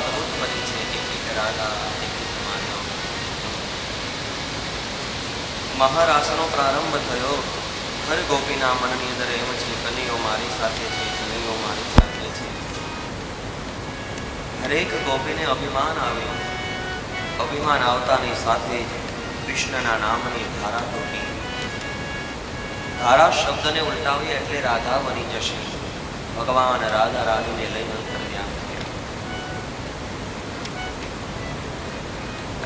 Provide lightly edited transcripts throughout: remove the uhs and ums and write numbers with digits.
અદભુત બની છે. એક રાધા એક માધવ. મહારાસનો પ્રારંભ થયો. હર ગોપીના મનની અંદર એમ છે, કનૈયો મારી સાથે છે, કનૈયો મારી સાથે છે. હરેક ગોપીને અભિમાન આવ્યો. અભિમાન આવતાની સાથે જ કૃષ્ણના નામની ધારા તૂટી. ધારા શબ્દને ઉલટાવીએ એટલે રાધા બની જશે. ભગવાન રાધા રાણીને લઈને અંતર્ધ્યાન થયા.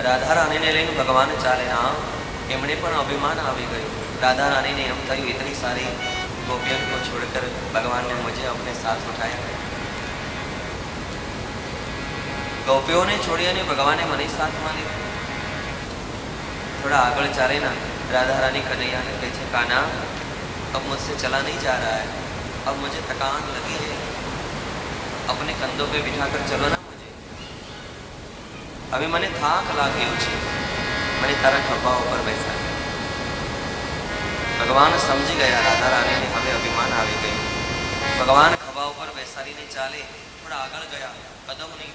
રાધા રાણીને લઈને ભગવાન ચાલે. હા, એમણે પણ અભિમાન આવી ગયું. राधा रानी ने हम थयु इतनी सारी गोपियों को छोड़कर भगवान ने मुझे अपने साथ उठाया. गोपियों ने छोड़ी और भगवान ने मनी साथ में लिया. थोड़ा आगे चाले ना, राधा रानी कन्हैया ने कहे, काना अब मुझसे चला नहीं जा रहा है, अब मुझे थकान लगी है, अपने कंधों पे बिठाकर चलो ना मुझे. अभी मैंने थाक लाग्यो छे, मैंने तारा खभा ऊपर बैसा. भगवान समझी गया राधा रानी ने हमें अभिमान આવી ગયું. भगवान खभा ऊपर બેસાડીને ચાલે. थोड़ा આગળ ગયા, કદમની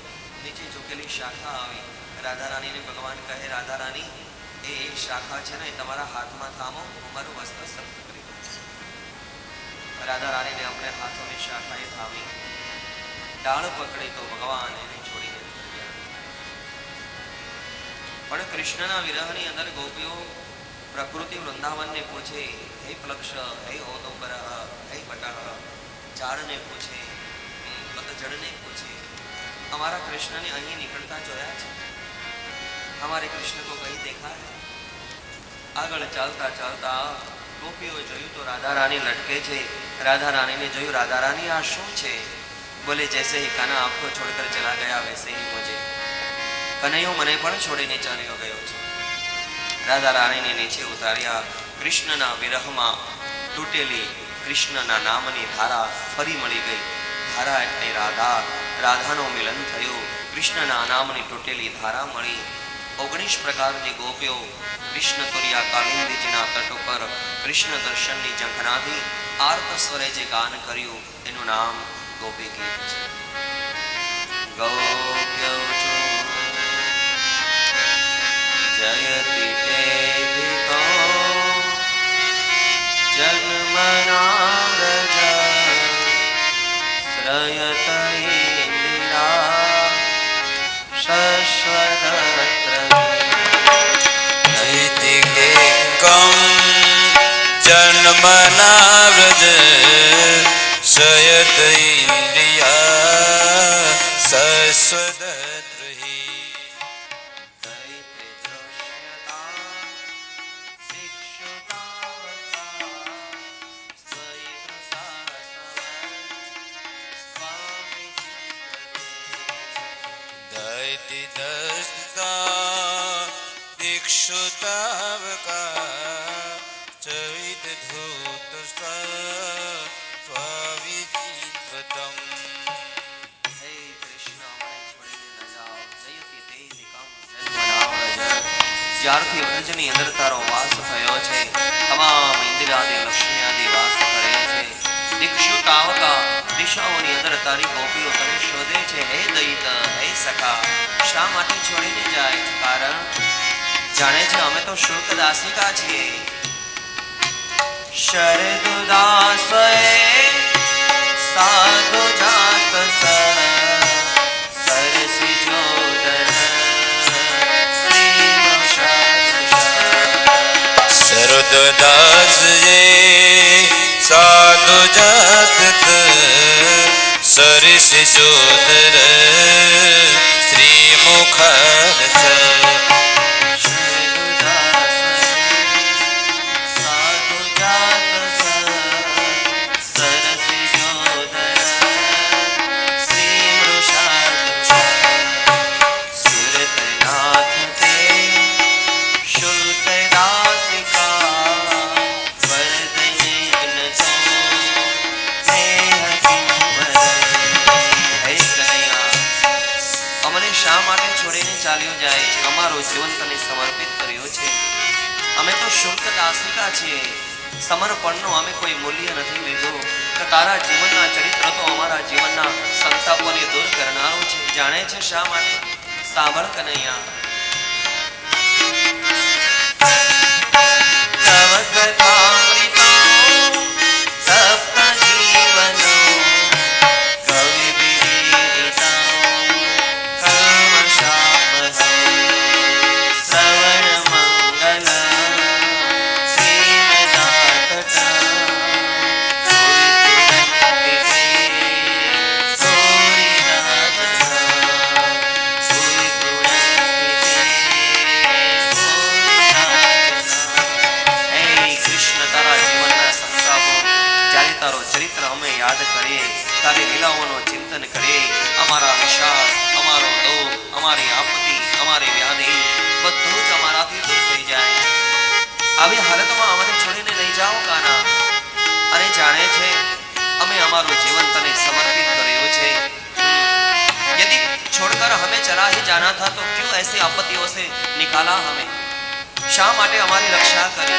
નીચે ઝૂકેલી શાખા આવી. રાધા રાની ને ભગવાન કહે, રાધા રાની એ એક શાખા છે ને, એ તમારા હાથમાં થામો, હું મારું વસ્ત્ર સફળ કરી દઉં. રાધા રાની ને अपने हाथों में शाखाએ થામી. डाળ પકડી તો ભગવાન એને છોડીને ગયા. પણ કૃષ્ણના વિરહની અંદર ગોપીઓ प्रकृति वृंदावन ने पूछे, हे प्लक्ष, हे औदुंबर, हे बटह. झाड़ ने पूछे, पतझड़ ने पूछे, हमारा कृष्ण ने अहीं निकलता जोया है, हमारे कृष्ण को कहीं देखा है? आगळ चालता चालता गोपीओ जोयुं तो राधा रानी लटके छे. राधा रानी ने जोयुं, राधा रानी आ शुं छे? बोले, जैसे ही काना आपको छोड़कर चला गया वैसे ही मुझे कन्हैयो मने पण छोड़ीने चाल्यो गयो छे. राधा रानी ने नीचे उतार्या. कृष्णना विरहમાં તૂટેલી કૃષ્ણના નામની ધારા ફરી મળી ગઈ. ધારા એટલે રાધા. રાધાનું મિલન થયું. કૃષ્ણના નામની તૂટેલી ધારા મળી. 19 પ્રકારની ગોપીઓ કૃષ્ણ તુર્યા કાલિંદીજીના તટ ઉપર કૃષ્ણ દર્શનની ઝંખનાથી આર્ત સ્વરે જે ગાન કર્યું એનું નામ ગોપી ગીત છે. ગોપ્યો जयति तेधिको जन्मना व्रज श्रयत इंदिरा शश्वतत्र नैतिकेकं जन्मना व्रज श्रयत इंद्रिया शश्वतत्र. दीक्षुतावका चवित धूत स्वविचित्वतम. हे कृष्ण, મને છોડીને ન જાઓ. જયતિ તેધિકં જન્મના. જ્યારથી વ્રજની અંદર તારો વાસ થયો છે, તમામ ઇન્દ્રિયાદિ લક્ષ્મીયાદિ વાસ કરે છે. દીક્ષુતાવકા દિશાઓની અંદર તારી ગોપીઓ તને શોધે છે. હે દૈત, હે સખા, શા માટે છોડીને જાય? કારણ જાણે છે અમે તો શુલ્ક દાસિકા છીએ. શરદુદાસએ સાધુ જાત સરસી જોદન शरददास जे साधु जात सरिस जोदर श्री मुखारथ. જીવન તને સમર્પિત કર્યું છે. અમે તો શુલ્ક દાસિકા છીએ. સમર્પણનો અમે કોઈ મૂલ્ય નથી લીધું. કે તારા જીવનના ચરિત્ર તો અમારા જીવનના સંતાપોને દૂર કરનારો છે. જાણે જાણે છે શા માટે? સાંભળ કનૈયા. તવ કથામૃતો સપ્ત જીવનો કવિ વિદિતા કલ્મષાપહં શ્રવણ મંગલ ચરિત્ર અમે યાદ કરીએ, તારી લીલાઓનું ચિંતન કરીએ, અમારા વિશાળ, અમારો દુઃખ, અમારી આપત્તિ, અમારી વ્યાધિ બધું જ અમારાથી દૂર થઈ જાય. આવી હાલતમાં અમને છોડીને નહીં જાઓ કાના. અને જાણે છે અમે અમારું જીવન તને સમર્પિત કર્યું છે. यदि छोड़कर हमें चला ही जाना था तो क्यों ऐसी आपत्तियों से निकाला हमें? शा माटे हमारी रक्षा करी?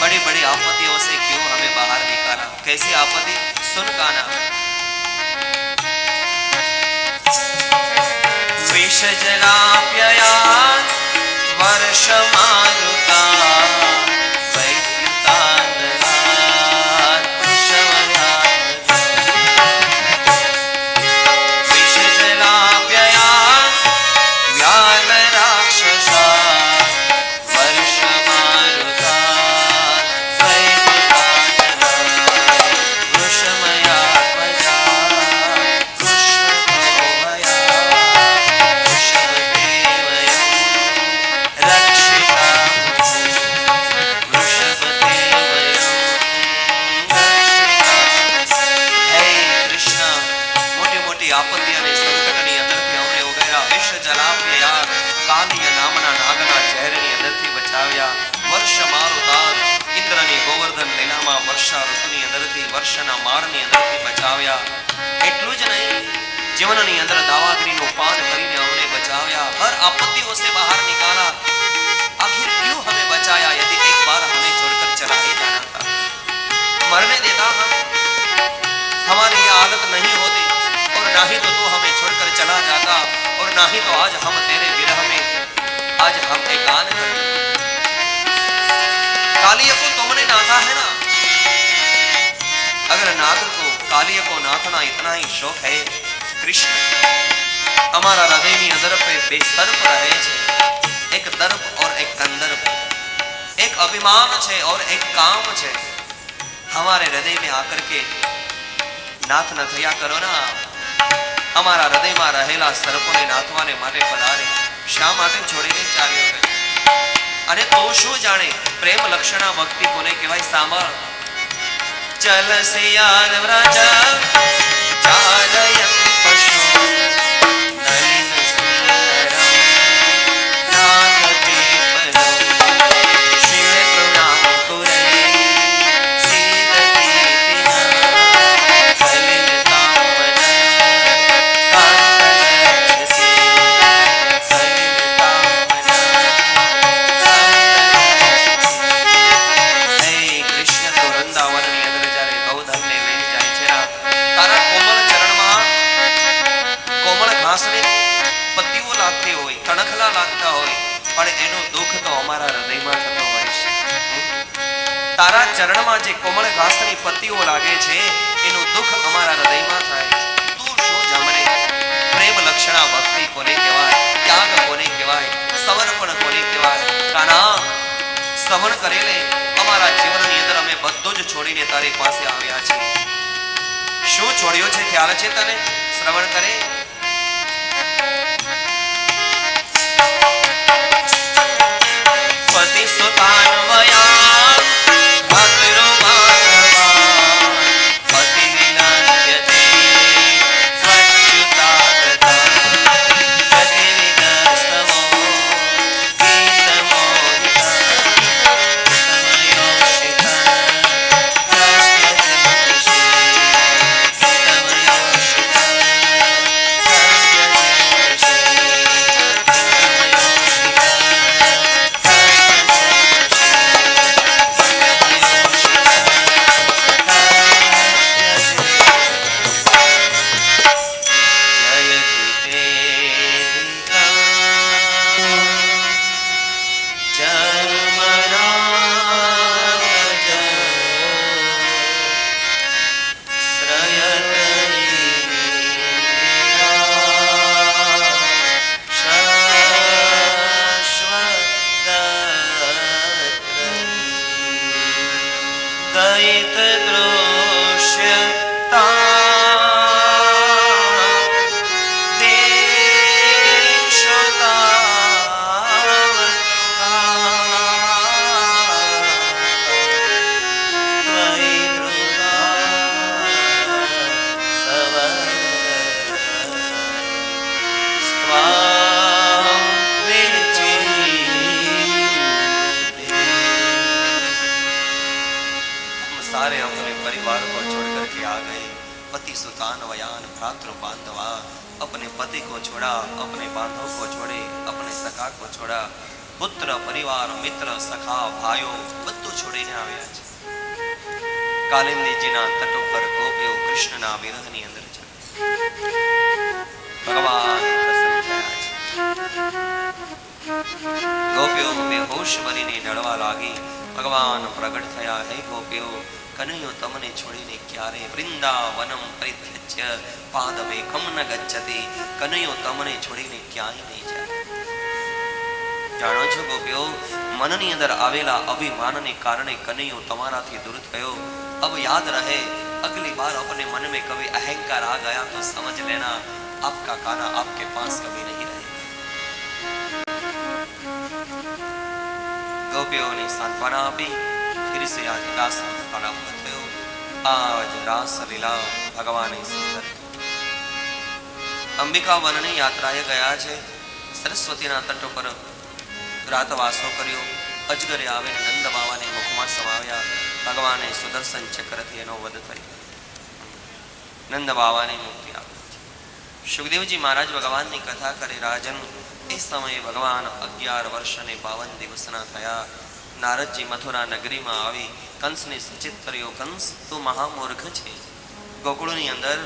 बड़ी बड़ी आपत्तियों से क्यों हमें बाहर निकाला? कैसी आपत्ति? सुन काना. विष जलाप्यया वर्ष मारुता આપત્તિ અને સંકટની અંદરથી અમને ઉગાર્યા. વિષ જલાપ્યયા કાલિય નામના નાગના ઝેરની અંદરથી બચાવ્યા. વર્ષ મારુતાર ઇન્દ્રની ગોવર્ધન લીલામાં વર્ષા ઋતુની અંદરથી વર્ષના મારની અંદરથી બચાવ્યા. એટલું જ નહીં, જીવનની અંદર દાવાગ્રીનું પાન કરીને અમને બચાવ્યા. હર आपत्तियों से बाहर निकाला. आखिर क्यों हमें बचाया? यदि एक बार हमें छोड़कर चला ही जाना था, मरने देता हमें, हमारी ये हालत नहीं होती. और ना ही तो तू हमें छोड़कर चला जाता, और ना ही तो आज हम तेरे विरह में आज हम एकान हैं. कालिय को तुमने नाथा है ना. अगर नाग को कालिय को नाथना इतना ही शौक है कृष्ण, हमारा हृदय में अंदर पे बेसर्प रहे छे. एक दर्प और एक कंदर्प, एक अभिमान છે और एक काम છે. हमारे हृदय में आकर के नाथ न थया करो ना. અમારા હૃદયમાં રહેલા સર્પોને નાથવાને માટે પધારે. શા માટે છોડીને ચાલ્યો ગયો? અને તો શું જાણે પ્રેમ લક્ષણા ભક્તિ કોને કહેવાય? સાંભળ. ચલ સિયાન વ્રજ ચાલયં પશુ નલિન સુંદરમ નાગતે પરમ શિવ કૃણા કુરે સીદતી તિના કલિલ તામન પત્તીઓ લાગતી હોય, તણખલા લાગતા હોય, પણ એનું દુઃખ તો અમારા હૃદયમાં થતો હોય છે. તારા ચરણમાં જે કોમળ ઘાસની પત્તીઓ લાગે છે એનું દુઃખ અમારા હૃદયમાં થાય છે. તું શું જાણે પ્રેમ લક્ષણા ભક્તિ કોને કહેવાય? ત્યાગ કોને કહેવાય? સમર્પણ કોને કહેવાય? કાના, સમણ કરેલે અમારા જીવનની અંદર અમે બધું જ છોડીને તારી પાસે આવ્યા છીએ. શું છોડ્યો છે ખ્યાલ છે તને? શ્રવણ કરે. પતિ સુતાન વયા ભાતરો માધવા પતિ વિનાયતે સ્વચ્છતા ગતા ગતિ વિદસ્તમો ગીત મોહિતા તમયો શિખા પ્રસ્તુતિ તમયો શિખા सुतान वयान भ्रातृ बांधवा, अपने पति को छोड़ा, अपने बांधव को छोड़े, अपने सखा को छोड़ा, पुत्र परिवार मित्र सखा भाइयों બધું છોડીને આવ્યા છે. કાલિંદીજીના તટ ઉપર ગોપીઓ કૃષ્ણના વિરહની અંદર છે. ભગવાન પ્રસન્ન થયા છે. ગોપીઓ બેહોશ બનીને રડવા લાગી. ભગવાન પ્રગટ થયા. હે ગોપીઓ, કનૈયો તમને છોડીને ક્યારે વૃંદાવનમ પરિત્યજ્ય પાદમેકમ ન ગચ્છતિ. કનૈયો તમને છોડીને ક્યાંય નહીં જાય. જાણો છો ગોપીઓ, મનની અંદર આવેલા અભિમાનને કારણે કનૈયો તમારાથી દૂર થયો. अब याद रहे, अगली बार अपने मन में कभी अहंकार आ गया तो समझ लेना आपका काना आपके पास कभी नहीं रहे. गोपियों ने सांत्वना આપી. फिर से आज रास आरंभ થયો. आज रास लीला भगवान सुंदर. અંબિકા વનની યાત્રાએ ગયા છે. સરસ્વતીના તટ પર રાતવાસો કર્યો. અજગરે આવીને નંદ બાવાને મુખમાં સમાવ્યા. ભગવાને સુદર્શન ચક્રથી એનો વધ કર્યો. નંદ બાવાને મુક્તિ આપી. સુખદેવજી મહારાજ ભગવાનની કથા કરે. રાજન, એ સમયે ભગવાન 11 વર્ષ અને 52 દિવસના થયા. નારદજી મથુરા નગરીમાં આવી કંસને સૂચિત કર્યો. કંસ, તું મહામૂર્ખ છે. ગોકુળની અંદર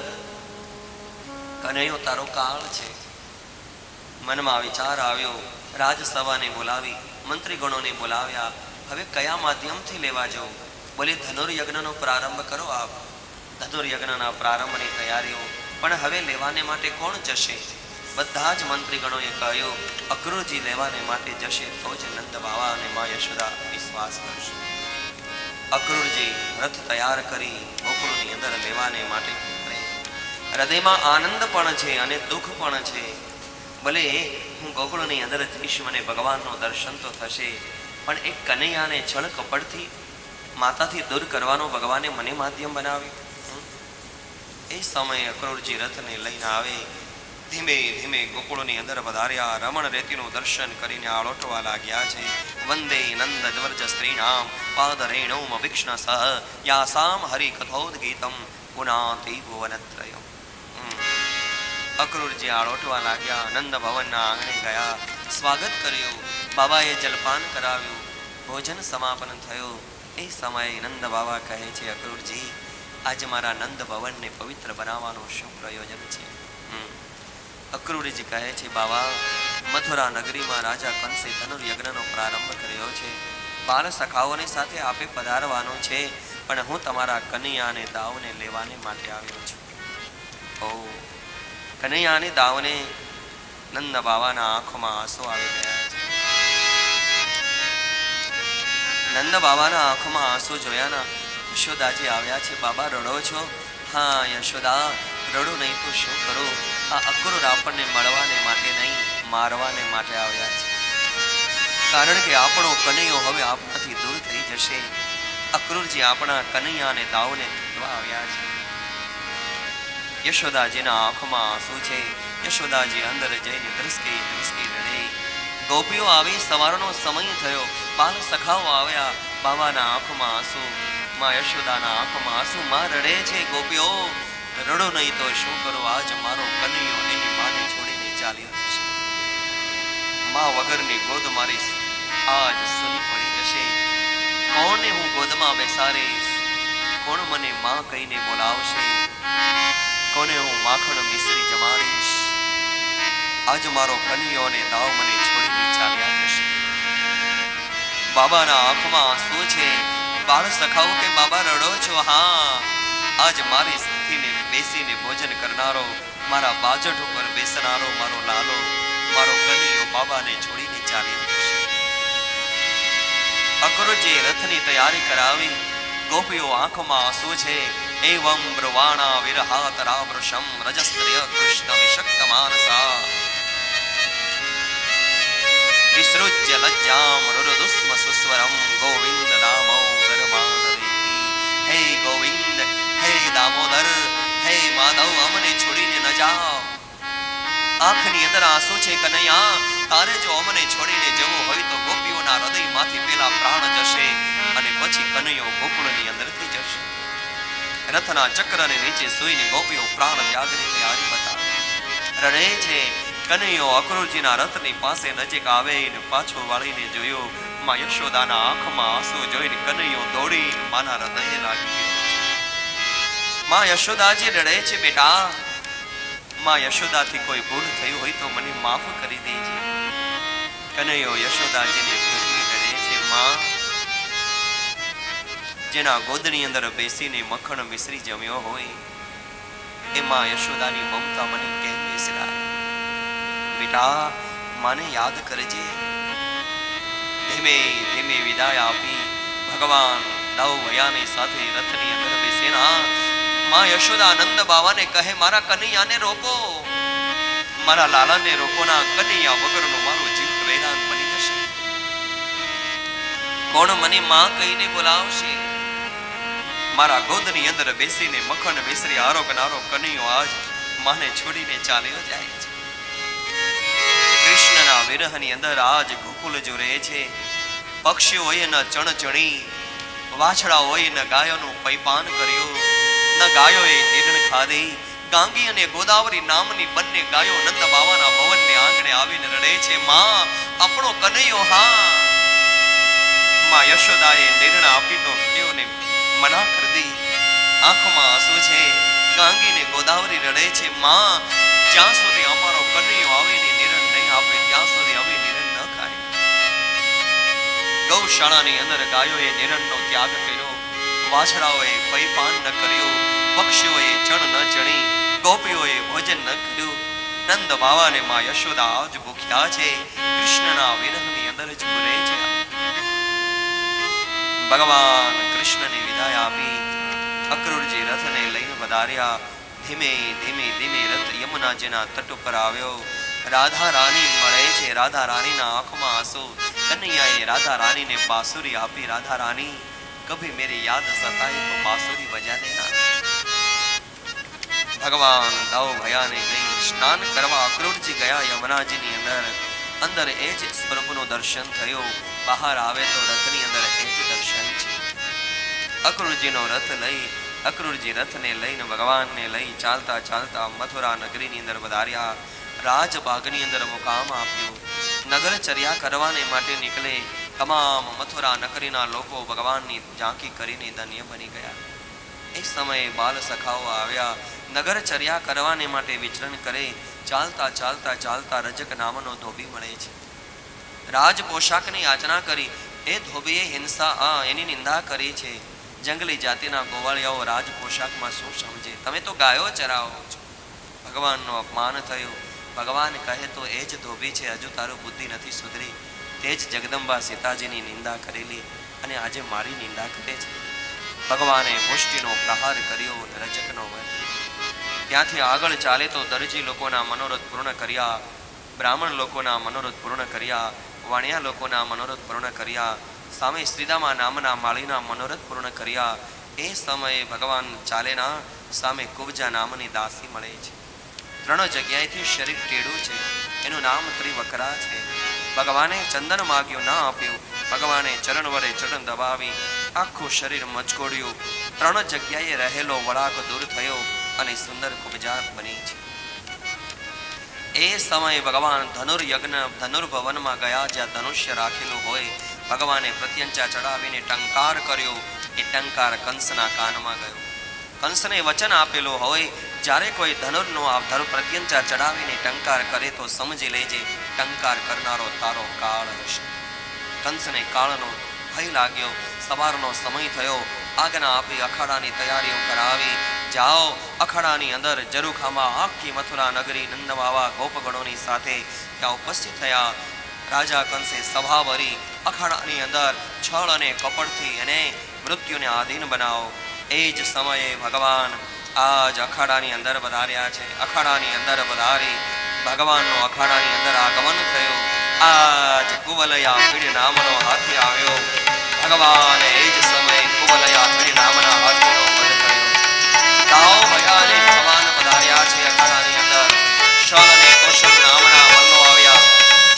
કનૈયો તારો કાળ છે. મનમાં વિચાર આવ્યો. રાજસભાને બોલાવી મંત્રીગણોને બોલાવ્યા. હવે કયા માધ્યમથી લેવા જવું? બોલે ધનુર્યજ્ઞનો પ્રારંભ કરો આપ. ધનુર્યજ્ઞના પ્રારંભની તૈયારીઓ. પણ હવે લેવાને માટે કોણ જશે? બધા જ મંત્રીગણોએ કહ્યું, અક્રૂરજી લેવાને માટે જશે તો જ નંદ બાવા અને મા યશોદા વિશ્વાસ કરશે. અક્રૂરજી રથ તૈયાર કરી ગોકુળની અંદર લેવાને માટે હૃદયમાં આનંદ પણ છે અને દુઃખ પણ છે. ભલે હું ગોકુળની અંદર જઈશ, મને ભગવાનનું દર્શન તો થશે, પણ એક કનૈયાને છળ કપડથી માતાથી દૂર કરવાનો ભગવાને મને માધ્યમ બનાવ્યું. એ સમયે અક્રૂરજી રથને લઈને આવે. ધીમે ધીમે ગોકુળની અંદર વધાર્યા. રમણ રેતીનું દર્શન કરીને આળોટવા લાગ્યા છે. વંદે નંદ દ્વર્જ સ્ત્રીણામ પાદ રેણુમ વિક્ષ્ણ સહ યાસામ હરિ કથોદગીતમ ગુણાતિ ભુવનત્રયમ. અક્રૂરજી આળોટવા લાગ્યા. નંદ ભવનના આંગણે ગયા. સ્વાગત કર્યું. બાબાએ જલપાન કરાવ્યું. ભોજન સમાપન થયું. એ સમયે નંદ બાબા કહે છે, અક્રૂરજી, આજે મારા નંદ ભવનને પવિત્ર બનાવવાનું શું પ્રયોજન છે? અક્રૂરજી કહે છે, બાબા, મથુરા નગરીમાં રાજા કંસે ધનુર્યજ્ઞનો પ્રારંભ કર્યો છે. 12 સખાઓની સાથે આપે પધારવાનો છે, પણ હું તમારા કનૈયાને દાવને લેવાને માટે આવ્યો છું. ઓ કનૈયાને દાવને. નંદ બાવાના આંખોમાં આંસુ આવી ગયા છે. નંદ બાવાના આંખોમાં આંસુ જોયાના યશોદાજી આવ્યા છે. બાબા, રડો છો? હા યશોદા, રડો નહીં તો શું કરું? આ અક્રૂર આપણને મળવાને માટે નહીં, મારવાને માટે આવ્યા છે. કારણ કે આપણો કનૈયો હવે આપણાથી દૂર થઈ જશે. અક્રૂરજી આપણા કનૈયાને દાવને લેવા આવ્યા છે. યશોદાજીના આંખોમાં આંસુ છે. યશોદાજી અંદર જઈને ધ્રસકી ધ્રસકી રડે. ગોપીઓ આવી. સવારનો સમય થયો. 12 સખાઓ આવ્યા. બાવાના આંખોમાં આંસુ, માં યશોદાના આંખોમાં આંસુ. માં રડે છે. ગોપીઓ, રડો નહીં તો શું કરો? આજ મારો કનૈયો એની માને છોડીને ચાલ્યો જશે. માં વગરની ગોદ મારી આજ સૂની પડી જશે. કોને હું ગોદમાં બેસાડીશ? કોણ મને માં કહીને બોલાવશે? કોને હું માખણ મિશ્રી જમાડીશ? આજ મારો કનૈયો ને દાવ મને છોડીને ચાલ્યા જશે. બાબાના આંખમાં આંસુ છે. 12 સખાઓ કે, બાબા રડો છો? હા, આજ મારી સ્થિતિને બેસીને ભોજન કરનારો, મારા બાજટ ઉપર બેસનારો મારો લાલો, મારો કનૈયો બાબાને છોડીને ચાલ્યો જશે. અક્રૂરજી રથની તૈયારી કરાવી. ગોપીઓ આંખોમાં આંસુ છે. એવમ બ્રુવાણા વિરહાતરાવૃષમ રજસ્ત્રિય કૃષ્ણ વિશક્ત માનસા વિસૃજ્ય લજ્જામ રુરુદુસ્મ સુસ્વરમ ગોવિંદ દામોદર માધવેતિ. હે ગોવિંદ, હે દામોદર, હે માધવ, અમને છોડીને ન જાઓ. આંખની અંદર આંસુ છે. કનૈયા, તારે જો અમને છોડીને જવું હોય તો ગોપીઓના હૃદયમાંથી પેલા પ્રાણ જશે અને પછી કનૈયો ગોકુળની અંદરથી જશે. રથના ચક્રને નીચે સૂઈને ગોપીઓ પ્રાણ ત્યાગની તૈયારી બતાવે. રડે છે. કનૈયો અક્રૂરજીના રથની પાસે નજીક આવે ને પાછો વાળીને જોયો. માં યશોદાના આંખમાં આંસુ જોઈને કનૈયો દોડી માના હૃદયે લાગી ગયો. માં યશોદાજી રડે છે, બેટા માં યશોદાથી કોઈ ભૂલ થઈ હોય તો મને માફ કરી દેજે. કનૈયો યશોદાજીને ભૂલી રડે છે, માં જેના ગોદની અંદર બેસીને મખણ મિશ્રી જમ્યો હોય એ માં યશોદાની મમતા મને કેમ વિસરાય? બેટા માને યાદ કરજે. ધીમે ધીમે વિદાય આપી ભગવાન નવ ભયાની સાથે રથની અંદર બેસીના માં યશોદા નંદ બાવાને કહે, મારા કનૈયાને રોકો, મારા લાલાને રોકો ના, કનૈયા વગરનો મારો જીવ વેરાન બની જશે. કોણ મને માં કહીને બોલાવશે? મારા ગોદની અંદર બેસીને મખણ મિશ્રી આરોગનારો કનૈયો આજ માને છોડીને ચાલ્યો જાય છે. કૃષ્ણના વિરહની અંદર આજ ગોકુલ જો રહે છે. પક્ષીઓએ ન ચણચણી, વાછડાઓએ ન ગાયોનું પૈપાન કર્યું, ન ગાયોએ નિરણ ખાધી. ગાંગી અને ગોદાવરી નામની બંને ગાયો નંદ બાવાના ભવનને આંગણે આવીને રડે છે, માં આપણો કનૈયો હા. માં યશોદાએ નિર્ણય આપી તો તેઓને મના કરી દી. આંખમાં આંસુ છે. ગાંગી ને ગોદાવરી રડે છે, માં જ્યાં સુધી અમારો કનૈયો આવીને નિર્ણય નહીં આપે ત્યાં સુધી અમે નિર્ણય ન ખાય. ગૌશાળાની અંદર ગાયોએ નિરણનો ત્યાગ કર્યો, વાછડાઓએ પૈપાન ન કર્યું, પક્ષીઓએ ચણ ન ચણી, ગોપીઓએ ભોજન ન કર્યું. નંદ બાવાને માં યશોદા આજ ભૂખ્યા છે. કૃષ્ણના વિરહની અંદર જ રહે છે. ભગવાન કૃષ્ણને વિદાય આપી અક્રૂરજી રથને લઈને વધાર્યા. ધીમે ધીમે ધીમે રથ યમુનાજીના તટ ઉપર આવ્યો. રાધા રાની મળે છે. રાધા રાનીના આંખમાં આંસુ. કનૈયાએ રાધા રાનીને બાંસુરી આપી. રાધા રાની કભી મેરી યાદ સતાય તો બાંસુરી બજા દેના. ભગવાન નવ ભયાને લઈ સ્નાન કરવા અક્રૂરજી ગયા યમુનાજીની અંદર એ જ સ્વરૂપનું દર્શન થયું. બહાર આવે તો રથની અંદર એ જ દર્શન છે. અક્રૂરજીનો રથ લઈ અક્રૂરજી રથને લઈને ભગવાનને લઈ ચાલતા ચાલતા મથુરા નગરીની અંદર વધાર્યા. રાજબાગની અંદર મુકામ આપ્યું. નગરચર્યા કરવાને માટે નીકળે. તમામ મથુરા નગરીના લોકો ભગવાનની ઝાંકી કરીને ધન્ય બની ગયા. એ સમયે બાલ સખાઓ આવ્યા. નગરચર્યા કરવાને માટે વિચરણ કરે. ચાલતા ચાલતા ચાલતા રજક નામનો ધોબી મળે છે. રાજ પોશાકની યાચના કરી. એ ધોબીએ એની નિંદા કરી છે. જંગલી જાતિના ગોવાળિયાઓ રાજ પોશાકમાં શું સમજે? તમે તો ગાયો ચરાવો છો. ભગવાનનું અપમાન થયું. ભગવાન કહે તો એ જ ધોબી છે, હજુ તારું બુદ્ધિ નથી સુધરી. તે જ જગદંબા સીતાજીની નિંદા કરેલી અને આજે મારી નિંદા કરે છે. ભગવાને મુષ્ટિનો પ્રહાર કર્યો. રજકનો વધ. ત્યાંથી આગળ ચાલે તો દરજી લોકોના મનોરથ પૂર્ણ કર્યા, બ્રાહ્મણ લોકોના મનોરથ પૂર્ણ કર્યા, વાણિયા લોકોના મનોરથ પૂર્ણ કર્યા, સામે શ્રીદામા નામના માળીના મનોરથ પૂર્ણ કર્યા. એ સમયે ભગવાન ચાલેના સામે કુબજા નામની દાસી મળે છે. 3 જગ્યાએથી શરીર ટેડું છે. એનું નામ ત્રિવકરા છે. ભગવાને ચંદન માગ્યું, ના આપ્યું. ભગવાને ચરણ વડે ચરણ દબાવી આખું શરીર મચકોડ્યું. 3 જગ્યાએ રહેલો વળાક દૂર થયો અને સુંદર કુબજા બની છે. એ સમયે ભગવાન ધનુર્ભવનમાં ગયા, જ્યાં ધનુષ્ય રાખેલું હોય. ભગવાને પ્રત્યંચા ચડાવીને ટંકાર કર્યો. એ ટંકાર કંસના કાનમાં ગયો. કંસને વચન આપેલું હોય, જ્યારે કોઈ ધનુર પ્રત્યંચા ચડાવીને ટંકાર કરે તો સમજી લેજે ટંકાર કરનારો તારો કાળ હશે. કંસને કાળનો ભય લાગ્યો. સવારનો સમય થયો. આજ્ઞા આપી અખાડાની તૈયારીઓ કરાવી. જાઓ અખાડાની અંદર જરૂખામાં આખી મથુરા નગરી નંદબાવા ગોપગણોની સાથે ત્યાં ઉપસ્થિત થયા. રાજા કંસે સભા ભરી અખાડાની અંદર છળ અને કપડથી એને મૃત્યુને આધીન બનાવો. એ જ સમયે ભગવાન આજ અખાડાની અંદર વધાર્યા છે. અખાડાની અંદર વધારી ભગવાનનો અખાડાની અંદર આગમન થયું. આજ કુવલયા પીડ નામનો હાથી આવ્યો. ભગવાને એ જ સમયે કુવલયા પીડ નામના હાથીનો વધ કર્યો. તાવ ભયાને ભગવાન વધાર્યા છે. અખાડાની અંદર શલ અને કૌશલ નામના મલ્લો આવ્યા.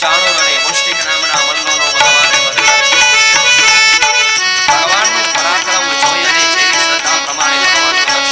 ચાણુર અને મુષ્ટિક નામના મલ્લોનો ભગવાને વધ કર્યો. ભગવાનનું પરાક્રમ જોઈ અને જેવી શ્રદ્ધા પ્રમાણે ભગવાનનું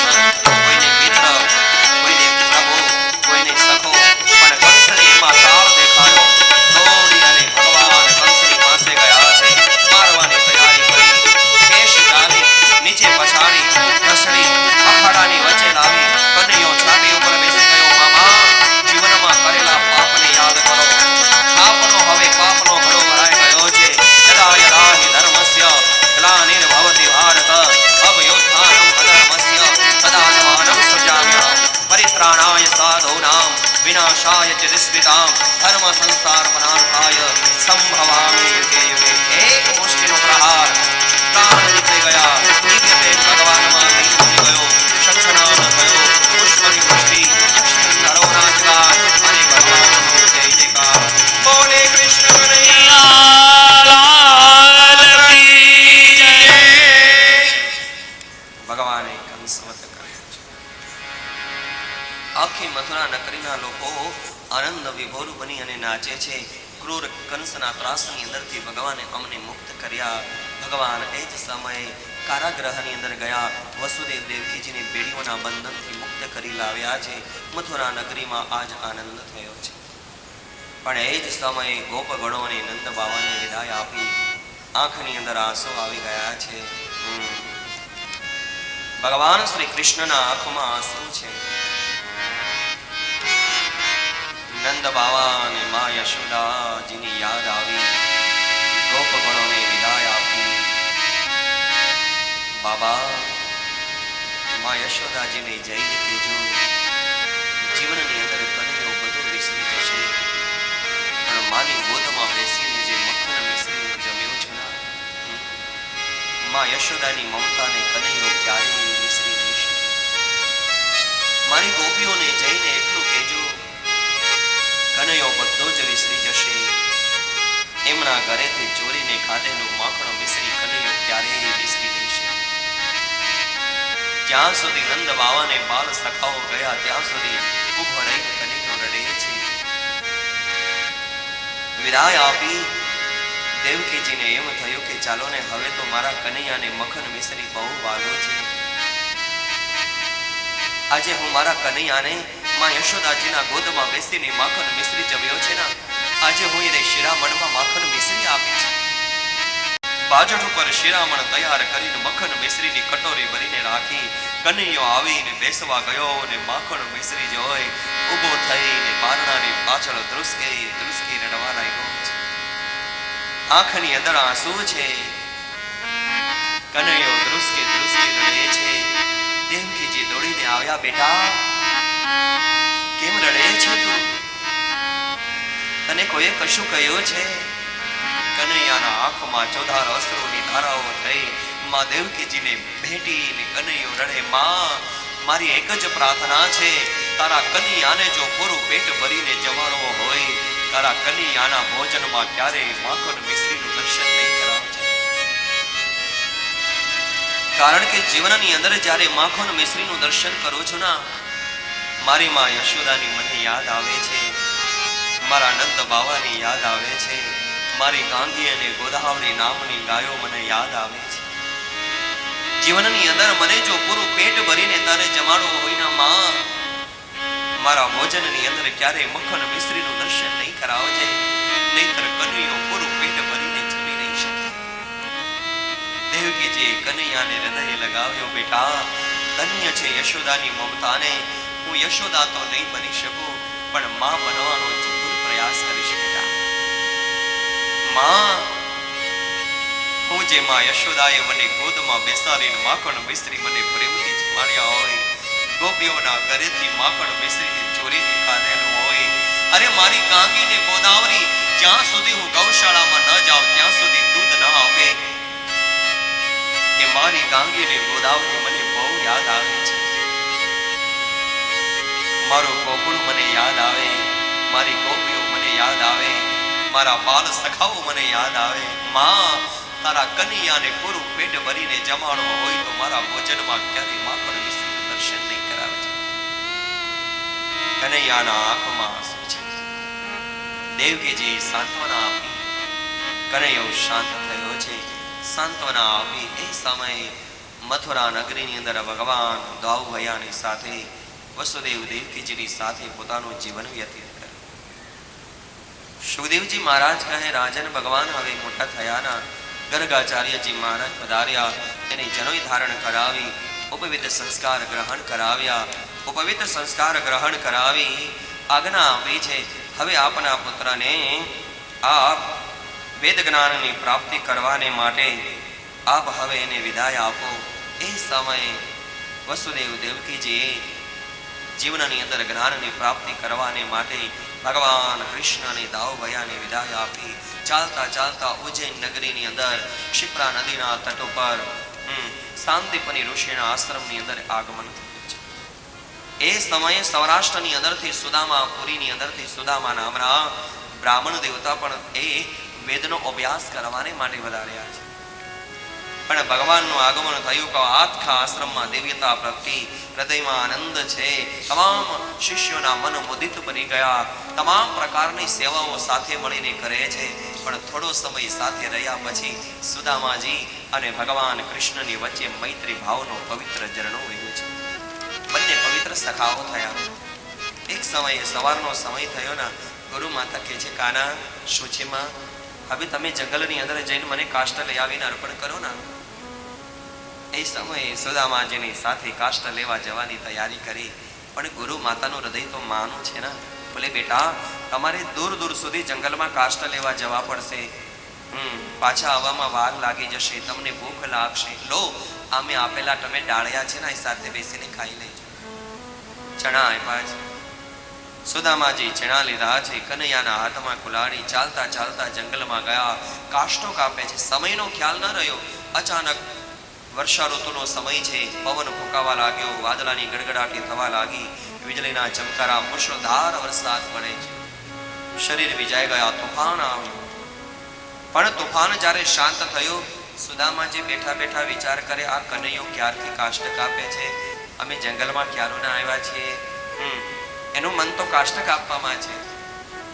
વિનાશાય ચ નિસ્મિતામ ધર્મ સંસાર પનાર્થાય સંભવામિ યુગે યુગે. એક મુષ્ટિનો પ્રહાર, પ્રાણ નીકળી ગયા. ધીમે ધીમે ભગવાનમાં તેજ વધી ગયો. શંખનાદ થયો, પુષ્પની વૃષ્ટિ, શ્રી સરોવરાજગાર અને ભગવાનનો જય જયકાર. બોલે કૃષ્ણ કનૈયા ભગવાને કંસવત કર્યો છે. આખી મથુરા નગરીના લોકો આનંદ વિભોર બની અને નાચે છે. ક્રૂર કંસના ત્રાસની અંદરથી ભગવાને અમને મુક્ત કર્યા. ભગવાન એ જ સમયે કારાગૃહની અંદર ગયા. વસુદેવ દેવકીજીને બેડીઓના બંધનથી મુક્ત કરી લાવ્યા છે. મથુરા નગરીમાં આજ આનંદ થયો છે. પણ એ જ સમયે ગોપગણો અને નંદ બાવાને વિદાય આપી. આંખની અંદર આંસુ આવી ગયા છે. ભગવાન શ્રી કૃષ્ણના આંખમાં આંસુ છે. નંદ બાવા અને મા યશોદાજીની યાદ આવી. ગોપગણોને વિદાય આપી. બાબા, મા યશોદાજીને જઈને કહેજો, જીવનની અંદર કનૈયો બધું વિસરી જશે, પણ માની ગોદમાં બેસીને જે મખણ મિશ્રી જમ્યો છે ને, મા યશોદાની મમતાને કનૈયો ક્યારેય વિસરી નહીં શકે. મારી ગોપીઓને જઈને એટલું કહેજો, કનૈયો બધો જ વિસરી જશે. એમના ઘરેથી ચોરીને ખાધેલું માખણ મિશ્રી કનૈયો ક્યારેય વિસરી નહીં શકે. જ્યાં સુધી નંદ બાવાને બાલ સખાઓ ગયા ત્યાં સુધી ઉભો રહીને કનૈયો રડે છે. વિદાય આપી દેવકીજીને એમ થયું કે ચાલો ને હવે તો મારા કનૈયાને મખન મિશ્રી બહુ વાલો છે. આજે હું મારા કનૈયાને માં યશોદાજીના ગોદમાં બેસીને માખન મિશ્રી જમ્યો છે ને, આજે હું એને શિરામણમાં માખન મિશ્રી આપી છે. બાજટ ઉપર શિરામણ તૈયાર કરીને મખન મિશ્રીની કટોરી ભરીને રાખી. કનૈયો આવીને બેસવા ગયો અને માખણ મિશ્રી જોઈ ઊભો થઈને બારણાની પાછળ ધ્રુસકી ધ્રુસકી રડવા લાગ્યો છે. આંખની અંદર આંસુ છે. કનૈયો ધ્રુસકી ધ્રુસકી રડે છે. દેવકીજી દોડીને આવ્યા. બેટા, કેમ રડે છે તું? તને કોઈએ કશું કહ્યું છે? કનૈયાના આંખમાં ચોધાર અશ્રુની ધારાઓ થઈ. માં દેવકીજીને ભેટીને કનૈયો રડે, માં, મારી એક જ પ્રાર્થના છે, તારા કનૈયાને જો પૂરું પેટ ભરીને જમાડવો હોય, તારા કનૈયાના ભોજનમાં ક્યારેય માખણ મિશ્રીનું દર્શન નહીં કરાવજે. કારણ કે જીવનની અંદર જ્યારે માખણ મિશ્રીનું દર્શન કરું છું ના, મારી માં યશોદાની મને યાદ આવે છે, મારા નંદ બાવાની યાદ આવે છે, મારી ગાંગી અને ગોદાવરી નામની ગાયો મને યાદ આવે છે. જીવનની અંદર મને જો પૂરું પેટ ભરીને તારે જમાડવું હોય ના માં, મારા ભોજનની અંદર ક્યારેય મખણ મિશ્રીનું દર્શન નહીં કરાવજે, નહીંતર કનૈયો પૂરું પેટ ભરીને જમી નહીં શકે. દેવકીજીએ કનૈયાને હૃદય લગાવ્યો. બેટા, ધન્ય છે યશોદાની મમતાને. હું યશોદા તો નહીં બની શકું, પણ માં બનવાનો જરૂર પ્રયાસ કરીશ. બેટા, માં, હું જે માં યશોદાએ મને ગોદમાં બેસાડીને માખણ મિશ્રી મને પ્રેમથી જમાડ્યા હોય, ગોપીઓના ઘરેથી માખણ મિશ્રીની ચોરીને ખાધેલું હોય, અરે મારી ગાંગીને ગોદાવરી જ્યાં સુધી હું ગૌશાળામાં ન જાઉં ત્યાં સુધી દૂધ ન આપે, એ મારી ગાંગીને ગોદાવરી મને બહુ યાદ આવે છે. મારું ગોકુળ મને યાદ આવે, મારી ગોપીઓ મને યાદ આવે, મારા બાલ સખાઓ મને યાદ આવે. માં, તારા કનૈયાને પૂરું પેટ ભરીને જમાડવો હોય તો મારા ભોજનમાં ક્યારેય માખણ મિશ્રીનું દર્શન નહીં કરાવે છે. કનૈયાના આંખમાં આંસુ છે. દેવકીજી સાંત્વના આપી. કનૈયો શાંત થયો છે. સાંત્વના આપી એ સમયે મથુરા નગરીની અંદર ભગવાન દાઉ ભૈયાની સાથે વસુદેવ દેવકીજીની સાથે પોતાનું જીવન વ્યતીત કર્યું. સુખદેવજી મહારાજ કહે, રાજન ભગવાન હવે મોટા થયાના. ગર્ગાચાર્યજી મહારાજ પધાર્યા, તેને જનોઈ ધારણ કરાવી, ઉપવિધ સંસ્કાર ગ્રહણ કરાવ્યા. ઉપવિધ સંસ્કાર ગ્રહણ કરાવી આજ્ઞા આપી છે, હવે આપના પુત્રને આપ વેદ જ્ઞાનની પ્રાપ્તિ કરવાને માટે આપ હવે એને વિદાય આપો. એ સમયે વસુદેવ દેવકીજીએ જીવનની અંદર જ્ઞાનની પ્રાપ્તિ કરવાને માટે ભગવાન કૃષ્ણને દાઉભયાને વિદાય આપી ચાલતા ચાલતા ઉજ્જૈન નગરીની અંદર ક્ષિપ્રા નદીના તટ ઉપર શાંતિપની ઋષિના આશ્રમની અંદર આગમન થયું છે. એ સમયે સૌરાષ્ટ્રની અંદરથી સુદામા, પુરીની અંદરથી સુદામા નામના બ્રાહ્મણ દેવતા પણ એ વેદનો અભ્યાસ કરવાને માટે વધાર્યા છે. પણ ભગવાનનું આગમન થયું કે આખા આશ્રમમાં દિવ્યતા પ્રગટી, હૃદયમાં આનંદ છે. તમામ શિષ્યોના મન મુદિત બની ગયા. તમામ પ્રકારની સેવાઓ સાથે મળીને કરે છે. પણ થોડો સમય સાથે રહ્યા પછી સુદામાજી અને ભગવાન કૃષ્ણની વચ્ચે મૈત્રી ભાવનો પવિત્ર ઝરણો વહ્યો છે. બંને પવિત્ર સખાઓ થયા. એક સમયે સવારનો સમય થયો ને ગુરુ માતા કહે છે, કાના શું છે માં? હવે તમે જંગલની અંદર જઈને મને કાષ્ટ લઈ આવીને અર્પણ કરો ને. એ સમયે સુદામાજીની સાથે કાષ્ટ લેવા જવાની તૈયારી કરી. પણ ગુરુ માતાનું હૃદય તો માનું છે ને. બોલે બેટા, તમારે દૂર દૂર સુધી જંગલમાં કાષ્ટ લેવા જવા પડશે. પાછા આવવામાં વાર લાગી જશે, તમને ભૂખ લાગશે. લો, અમે આપેલા તમે ડાળ્યા છે ને એ સાથે બેસીને ખાઈ લેજો. ચણા આપ્યા છે. સુદામાજી ચણા લીધા છે, કનૈયાના હાથમાં કુલાડી ચાલતા ચાલતા જંગલમાં ગયા. કાષ્ટો કાપે છે. સમયનો ખ્યાલ ન રહ્યો. અચાનક વર્ષા ઋતુનો સમય છે. પવન ફૂંકાવા લાગ્યો, વાદળાની ગડગડાટી થવા લાગી, વીજળીના ચમકારા, મુશળધાર વરસાદ પડે છે. શરીર વિજાઈ ગયા, તોફાન આવ્યું. પણ તોફાન જ્યારે શાંત થયું, સુદામાજી બેઠા બેઠા વિચાર કરે, આ કનૈયો ક્યારથી કાષ્ટ કાપે છે? અમે જંગલમાં ક્યારના આવ્યા છીએ. એનું મન તો કાષ્ટ કાપવામાં છે.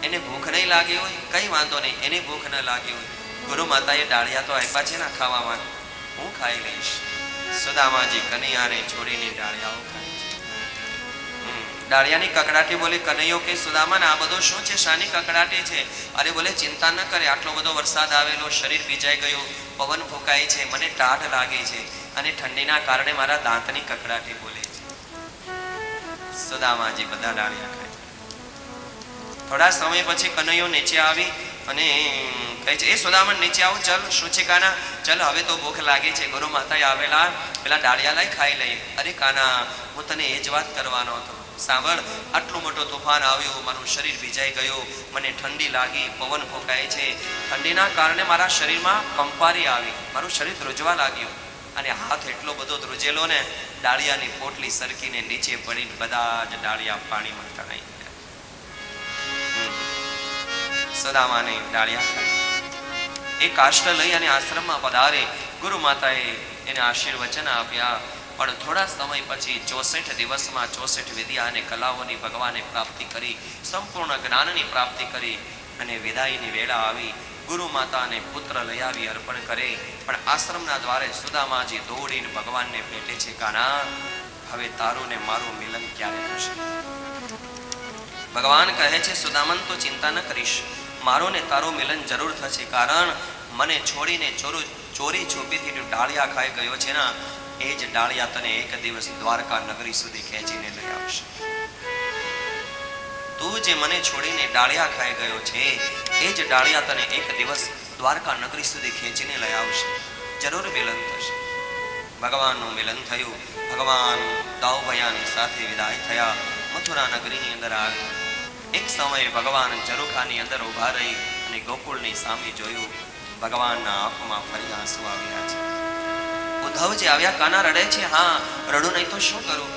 એને ભૂખ નહીં લાગી હોય, કઈ વાંધો નહીં. એને ભૂખ ન લાગી હોય, ગુરુ માતાએ ડાળિયા તો આપ્યા છે ને ખાવામાં, હું ખાઈ લઈશ. સુદામાજી કનૈયાને છોડીને ડાળિયાઓ ખાય છે. ડાળિયાની કકડાટી બોલે. કનૈયો કે સુદામાને આ બધો શું છે? શાની કકડાટી છે? અરે બોલે, ચિંતા ન કરે, આટલો બધો વરસાદ આવેલો, શરીર ભીજાઈ ગયું, પવન ફૂંકાય છે, મને ટાઢ લાગે છે અને ઠંડીના કારણે મારા દાંતની કકડાટી બોલે છે. સુદામાજી બધા ડાળિયા ખાય. થોડા સમય પછી કનૈયો નીચે આવી અને કહે છે, એ સુદામા નીચે આવો, ચલ. શું છે કાના? ચલ, હવે તો ભૂખ લાગી છે, ગુરુ માતાએ આવેલા, પેલા ડાળિયા લઈ ખાઈ લઈએ. અરે કાના, હું તને એ જ વાત કરવાનો હતો. સાંભળ, આટલું મોટું તોફાન આવ્યું, મારું શરીર ભીજાઈ ગયું, મને ઠંડી લાગી, પવન ફૂંકાય છે, ઠંડીના કારણે મારા શરીરમાં કંપારી આવી, મારું શરીર ધ્રુજવા લાગ્યું અને હાથ એટલો બધો ધ્રુજેલો ને ડાળિયાની પોટલી સરકીને નીચે પડીને બધા જ ડાળિયા પાણીમાં તણાઈ ગયા. સુદામાને ડાળિયા ખાય. એ કાષ્ટ લઈ અને આશ્રમમાં પધારે. ગુરુ માતાએ એને આશીર્વચન આપ્યા. પણ થોડા સમય પછી 64 દિવસમાં 64 વિદ્યા અને કલાઓની ભગવાને પ્રાપ્તિ કરી, સંપૂર્ણ જ્ઞાનની પ્રાપ્તિ કરી અને વિદાયની વેળા આવી. ગુરુ માતાને પુત્ર લઈ આવી અર્પણ કરે. પણ આશ્રમના દ્વારે સુદામાજી દોડીને ભગવાનને ભેટે છે, કાના, હવે તારું ને મારું મિલન ક્યારે થશે? ભગવાન કહે છે, સુદામન તો ચિંતા ન કરીશ, મારું ને તારું મિલન જરૂર થશે. કારણ મને છોડીને ચોરી છોપીથી ડાળિયા ખાઈ ગયો છે ને, એ જ ડાળિયા તને એક દિવસ દ્વારકા નગરી સુધી ખેંચીને લઈ આવશે. તું જે મને છોડીને ડાળિયા ખાઈ ગયો છે, એ જ ડાળિયા તને એક દિવસ દ્વારકા નગરી સુધી ખેંચીને લઈ આવશે. જરૂર મિલન થશે. ભગવાનનું મિલન થયું. ભગવાન દાઉભયાની સાથે વિદાય થયા. મથુરા નગરીની અંદર આવ્યા. એક સમયે ભગવાન ઝરૂખાની અંદર ઊભા રહી અને ગોકુળની સામે જોયું. ભગવાનના આંખમાં ફરી આંસુ આવ્યા છે. ઉદ્ધવ જે આવ્યા, કાના રડે છે. હા, રડું નહીં તો શું કરું?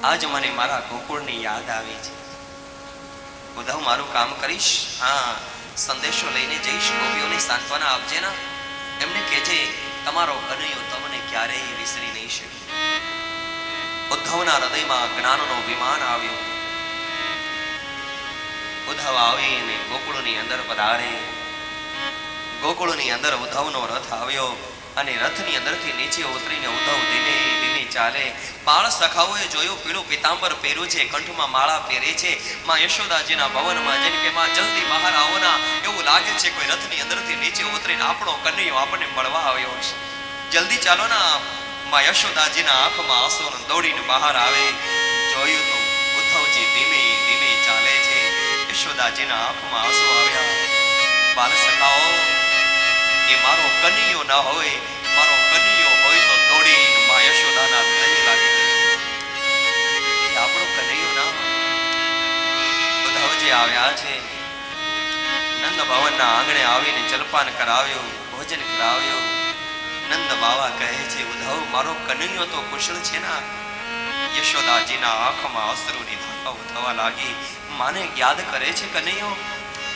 આજ મને મારા ગોકુળની યાદ આવી છે. ઉદ્ધવ, મારું કામ કરીશ? હા, સંદેશો લઈને જઈશ. ગોપીઓને સાંત્વના આપજે ને. એમને કહેજે, તમારો કનૈયો તમને ક્યારેય વિસરી નહીં શકે. ઉદ્ધવના હૃદયમાં જ્ઞાનનો વિમાન આવ્યો. ઉદ્ધવ આવીને ગોકુળની અંદર પધારે. ગોકુળની અંદર ઉદ્ધવનો રથ આવ્યો અને રથની અંદરથી નીચે ઉતરીને ઉદ્ધવ ધીમે ધીમે ચાલે. બાળ સખાઓએ જોયું, પીળું પીતાંબર પહેર્યું છે, કંઠમાં માળા પહેરે છે. માં યશોદાજીના ભવનમાં જઈને કે માં જલ્દી બહાર આવો ના. એવું લાગે છે કોઈ રથની અંદરથી નીચે ઉતરીને આપણો કનૈયો આપણને મળવા આવ્યો છે. જલ્દી ચાલો ના. માં યશોદાજીના આંખમાં આંસુ દોડીને બહાર આવે. જોયું તો ઉદ્ધવજી ધીમે ધીમે ચાલે છે. યશોદાજીના આંખમાં આંસુ આવ્યા. બાળ સખાઓ, એ મારો કનૈયો ના હોય, મારો કનૈયો હોય તો દોડીને માં યશોદાના હૃદય લાગી ગઈ. એ આપણો કનૈયો ના ઉદ્ધવજી આવ્યા છે. નંદ ભવનના આંગણે આવીને જલપાન કરાવ્યું, ભોજન કરાવ્યું. નંદ બાવા કહે છે, ઉદ્ધવ મારો કનૈયો તો કુશળ છે ના? યશોદાજીના આંખમાં અશ્રુની ધારાઓ થવા લાગી. માને યાદ કરે છે કનૈયો?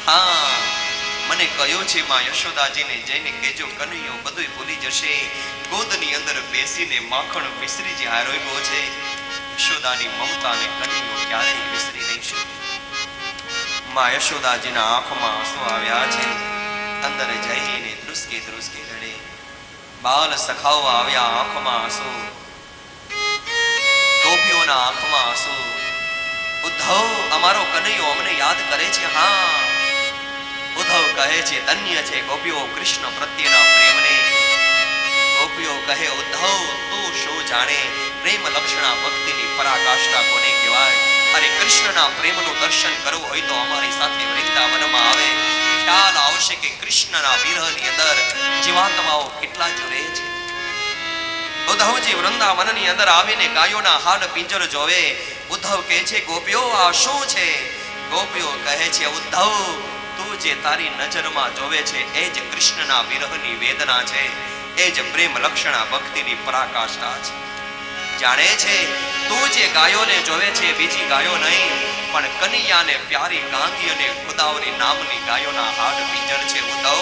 હા, મને કહ્યું છે માં યશોદાજીને જઈને કહેજો કનૈયો બધું ભૂલી જશે. ગોદની અંદર બેસીને માખણ વિસરી જે આરોગ્યો છે. યશોદાની મમતાને કનૈયો ક્યારેય વિસરી નહીં શકે. માં યશોદાજીના આંખમાં આંસુ આવ્યા છે. અંદર જઈને ધ્રુસકે ધ્રુસકે રડે. બાલ સખાઓ આવ્યા, આંખમાં આંસુ. ગોપીઓના આંખમાં આંસુ. ઉદ્ધવ અમારો કનૈયો અમને યાદ કરે છે? હા. ઉદ્ધવ કહે છે ધન્ય છે ગોપીઓ કૃષ્ણ પ્રત્યેના પ્રેમને. ગોપીઓ કહે ઉદ્ધવ તું શું જાણે પ્રેમ લક્ષણા ભક્તિની પરાકાષ્ઠા કોને કહેવાય? અરે કૃષ્ણના પ્રેમનું દર્શન કરવું હોય તો અમારી સાથે વૃંદાવનમાં આવે. ખ્યાલ આવશે કે કૃષ્ણના વિરહની અંદર જીવાત્માઓ કેટલા જુરે છે. ઉદ્ધવજી વૃંદાવનની અંદર આવીને ગાયોના હાડ પિંજર જોવે. ઉદ્ધવ કહે છે ગોપીઓ આ શું છે? ગોપીઓ કહે છે ઉદ્ધવ તું જે તારી નજરમાં જોવે છે એ જ કૃષ્ણના વિરહની વેદના છે. એ જ પ્રેમ લક્ષણા ભક્તિની પરાકાષ્ઠા છે. જાણે છે તું જે ગાયોને જોવે છે બીજી ગાયો નહીં, પણ કનૈયાને પ્યારી ગાંધી અને ખુદાવરી નામની ગાયોના હાડ પિંજર છે. ઉદ્ધવ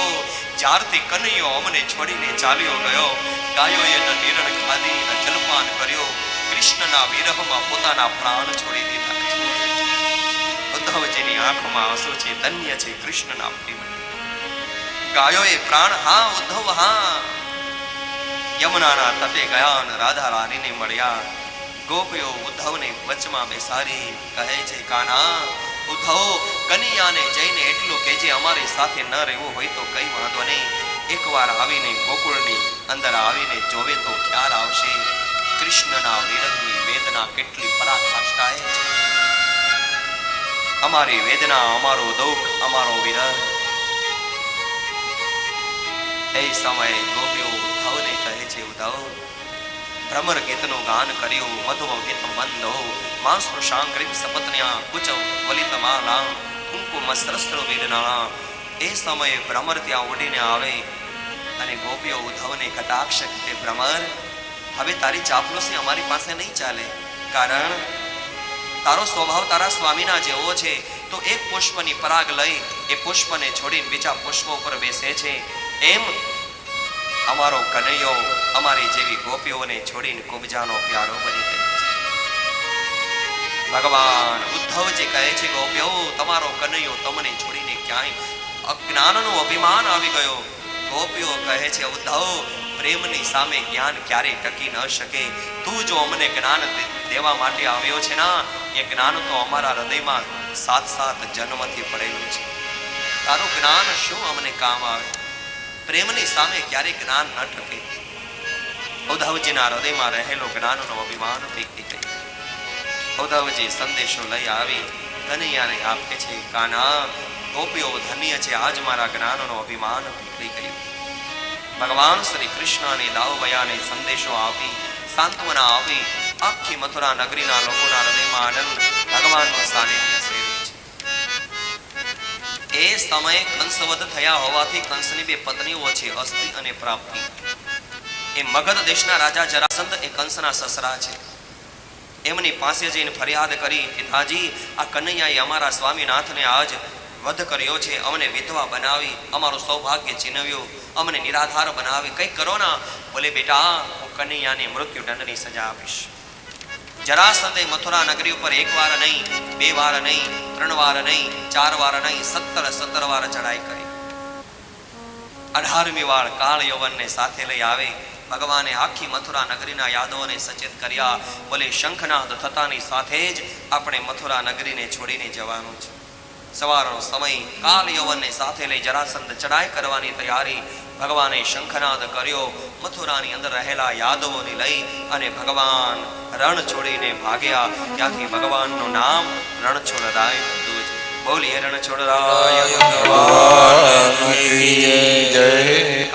જ્યારથી કનૈયો અમને છોડીને ચાલ્યો ગયો, ગાયોએ ન નિરણ ખાધી ન જલપાન કર્યો, કૃષ્ણના વિરહમાં પોતાના પ્રાણ છોડી દીધા છે. ઉદ્ધવજીની આંખમાં આંસુ છે. ધન્ય છે કૃષ્ણના પ્રેમ. ગાયોએ પ્રાણ. હા ઉદ્ધવ હા. યમુનાના તટે ગયા અને રાધા રાણીને મળ્યા. ગોપીઓ ઉદ્ધવને વચમાં બેસાડી કહે છે કાના ઉદ્ધવ કનૈયાને જઈને એટલું કહેજે અમારી સાથે ન રહેવું હોય તો કઈ વાંધો નહીં, એકવાર આવીને ગોકુળની અંદર આવીને જોવે તો ખ્યાલ આવશે કૃષ્ણના વિરહની વેદના કેટલી પરાકાષ્ઠાએ છે. અમારી વેદના, અમારો દુઃખ, અમારો વિરહ. એ સમયે ગોપીઓ ઉદ્ધવને કહે છે ઉદ્ધવ ભ્રમર ગીતનું ગાન કર્યું, મધુવ ગીત બંધો માં સ્પૃશાંકરીમ સપત્ન્યા કુચ વલિતમાલા કુંકુમ સરસ્ત્ર વેદના. એ સમયે ભ્રમર ત્યાં ઉડીને આવે અને ગોપીઓ ઉદ્ધવને કટાક્ષ કે ભ્રમર હવે તારી ચાપલુસી અમારી પાસે નહીં ચાલે, કારણ તારો સ્વભાવ તારા સ્વામીના જેવો છે. તો એક પુષ્પની પરાગ લઈ એ પુષ્પને છોડીને બીજા પુષ્પો પર બેસે છે. એમ અમારો કનૈયો અમારી જેવી ગોપીઓને છોડીને કુબજાનો પ્યારો બની ગયો છે. ભગવાન ઉદ્ધવજી કહે છે ગોપીઓ તમારો કનૈયો તમને છોડીને ક્યાંય અજ્ઞાનનો અભિમાન આવી ગયો. ગોપીઓ કહે છે ઉદ્ધવ પ્રેમની સામે જ્ઞાન ક્યારે ટકી ન શકે. તું જો અમને જ્ઞાન દેવા માટે આવ્યો છે ના, એ જ્ઞાન તો અમારા હૃદયમાં 7 જન્મથી પડેલું છે. તારું જ્ઞાન શું અમને કામ આવે? પ્રેમની સામે ક્યારે જ્ઞાન ન ટકે. ઉદ્ધવજીના હૃદયમાં રહેલો જ્ઞાનનો અભિમાન પીકી ગઈ. ઉદ્ધવજી સંદેશો લઈ આવી કનૈયાને આપે છે કાના ગોપીઓ ધન્ય છે, આજ મારા જ્ઞાનનો અભિમાન પીકળી ગયું. ભગવાન શ્રી કૃષ્ણને દાઉભયાને સંદેશો આપી સાંત્વના આપી આખી મથુરા નગરીના લોકોના હૃદયમાં આનંદ ભગવાનનું સાનિધ્ય સેવે છે. એ સમયે કંસવધ થયા હોવાથી કંસની 2 પત્નીઓ છે અસ્તિ અને પ્રાપ્તિ. એ મગધ દેશના રાજા જરાસંધ એ કંસના સસરા છે. એમની પાસે જઈને ફરિયાદ કરી પિતાજી આ કનૈયાએ અમારા સ્વામીનાથને આજ વધ કર્યો છે, અમને વિધવા બનાવી, અમારું સૌભાગ્ય છીનવ્યું, અમને નિરાધાર બનાવી, કંઈક કરો ના. બોલે બેટા હું કનૈયાને મૃત્યુદંડની સજા આપીશ. જરાસંધે મથુરા નગરી ઉપર 1 વાર નહીં, 2 વાર નહીં, 3 વાર નહીં, 4 વાર નહીં, 17 વાર ચડાઈ કરી. 18મી વાર કાળ યવનને સાથે લઈ આવે. ભગવાને આખી મથુરા નગરીના યાદવોને સચેત કર્યા. બોલે શંખનાદ થતાની સાથે જ આપણે મથુરા નગરીને છોડીને જવાનું છે. સવારનો સમય કાલ યવનને સાથે લઈ જરાસંધ ચડાઈ કરવાની તૈયારી. ભગવાને શંખનાદ કર્યો. મથુરાની અંદર રહેલા યાદવોને લઈ અને ભગવાન રણ છોડીને ભાગ્યા. ત્યાંથી ભગવાનનું નામ રણછોડરાય હતું. બોલીએ રણછોડરાય ભગવાન કી જય.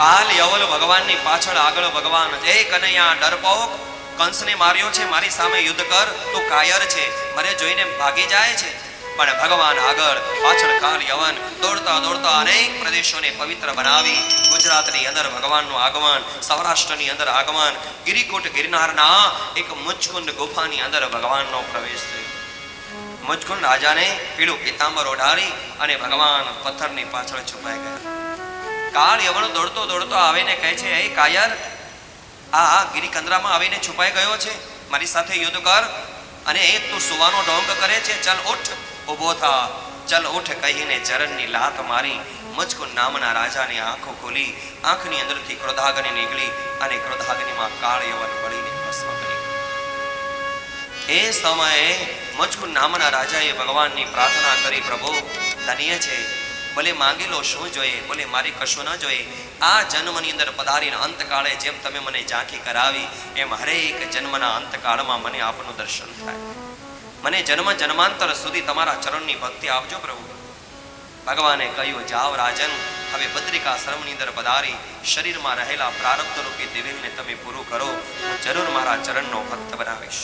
કાલ યવલ ભગવાનની પાછળ આગળ ભગવાન જય કનૈયા ડરપોક કંસને માર્યો છે, મારી સામે યુદ્ધ કર. તો કાયર છે, મને જોઈને ભાગી જાય છે. પણ ભગવાન આગળ પાછળ કાલ યવન દોડતા દોડતા અનેક પ્રદેશોને પવિત્ર બનાવી ગુજરાતની અંદર ભગવાનનું આગમન, સૌરાષ્ટ્રની અંદર આગમન, ગિરિકોટ ગિરનારના એક મુચકુંડ ગુફાની અંદર ભગવાનનો પ્રવેશ થયો. મુચકુંડ રાજાને પીળું પીતાંબર ઓઢાડી અને ભગવાન પથ્થરની પાછળ છુપાઈ ગયા. કાળ યવન દોડતો દોડતો આવીને કહે છે, હે કાયર, આ ગિરિકંદરામાં આવીને છુપાઈ ગયો છે, મારી સાથે યુદ્ધ કર. અને એ તું સુવાનો ઢોંગ કરે છે, ચાલ ઉઠ, ઊભો થા, ચાલ ઉઠ કહીને ચરણની લાત મારી મુચકુંડ નામના રાજાની આંખો ખોલી. આંખની અંદરથી ક્રોધાગ્નિ નીકળી અને ક્રોધાગ્નિમાં કાળ યવન બળીને ભસ્મ કરી. એ સમયે મુચકુંડ નામના રાજાએ ભગવાનની પ્રાર્થના કરી, પ્રભુ ધન્ય છે, ભલે માંગી લો, શું જોઈએ? બોલે મારી કશું ન જોઈએ. આ જન્મની અંદર પધારીને અંતકાળે જેમ તમે મને ઝાંખી કરાવી એમ હરેક જન્મના અંતકાળમાં મને આપનું દર્શન થાય. મને જન્મ જન્માંતર સુધી તમારા ચરણની ભક્તિ આપજો પ્રભુ. ભગવાને કહ્યું, જાઓ રાજન, હવે બદ્રિકાશ્રમની અંદર પધારી શરીરમાં રહેલા પ્રારબ્ધ રૂપી દિવ્યને તમે પૂરું કરો, હું જરૂર મારા ચરણનો ભક્ત બનાવીશ.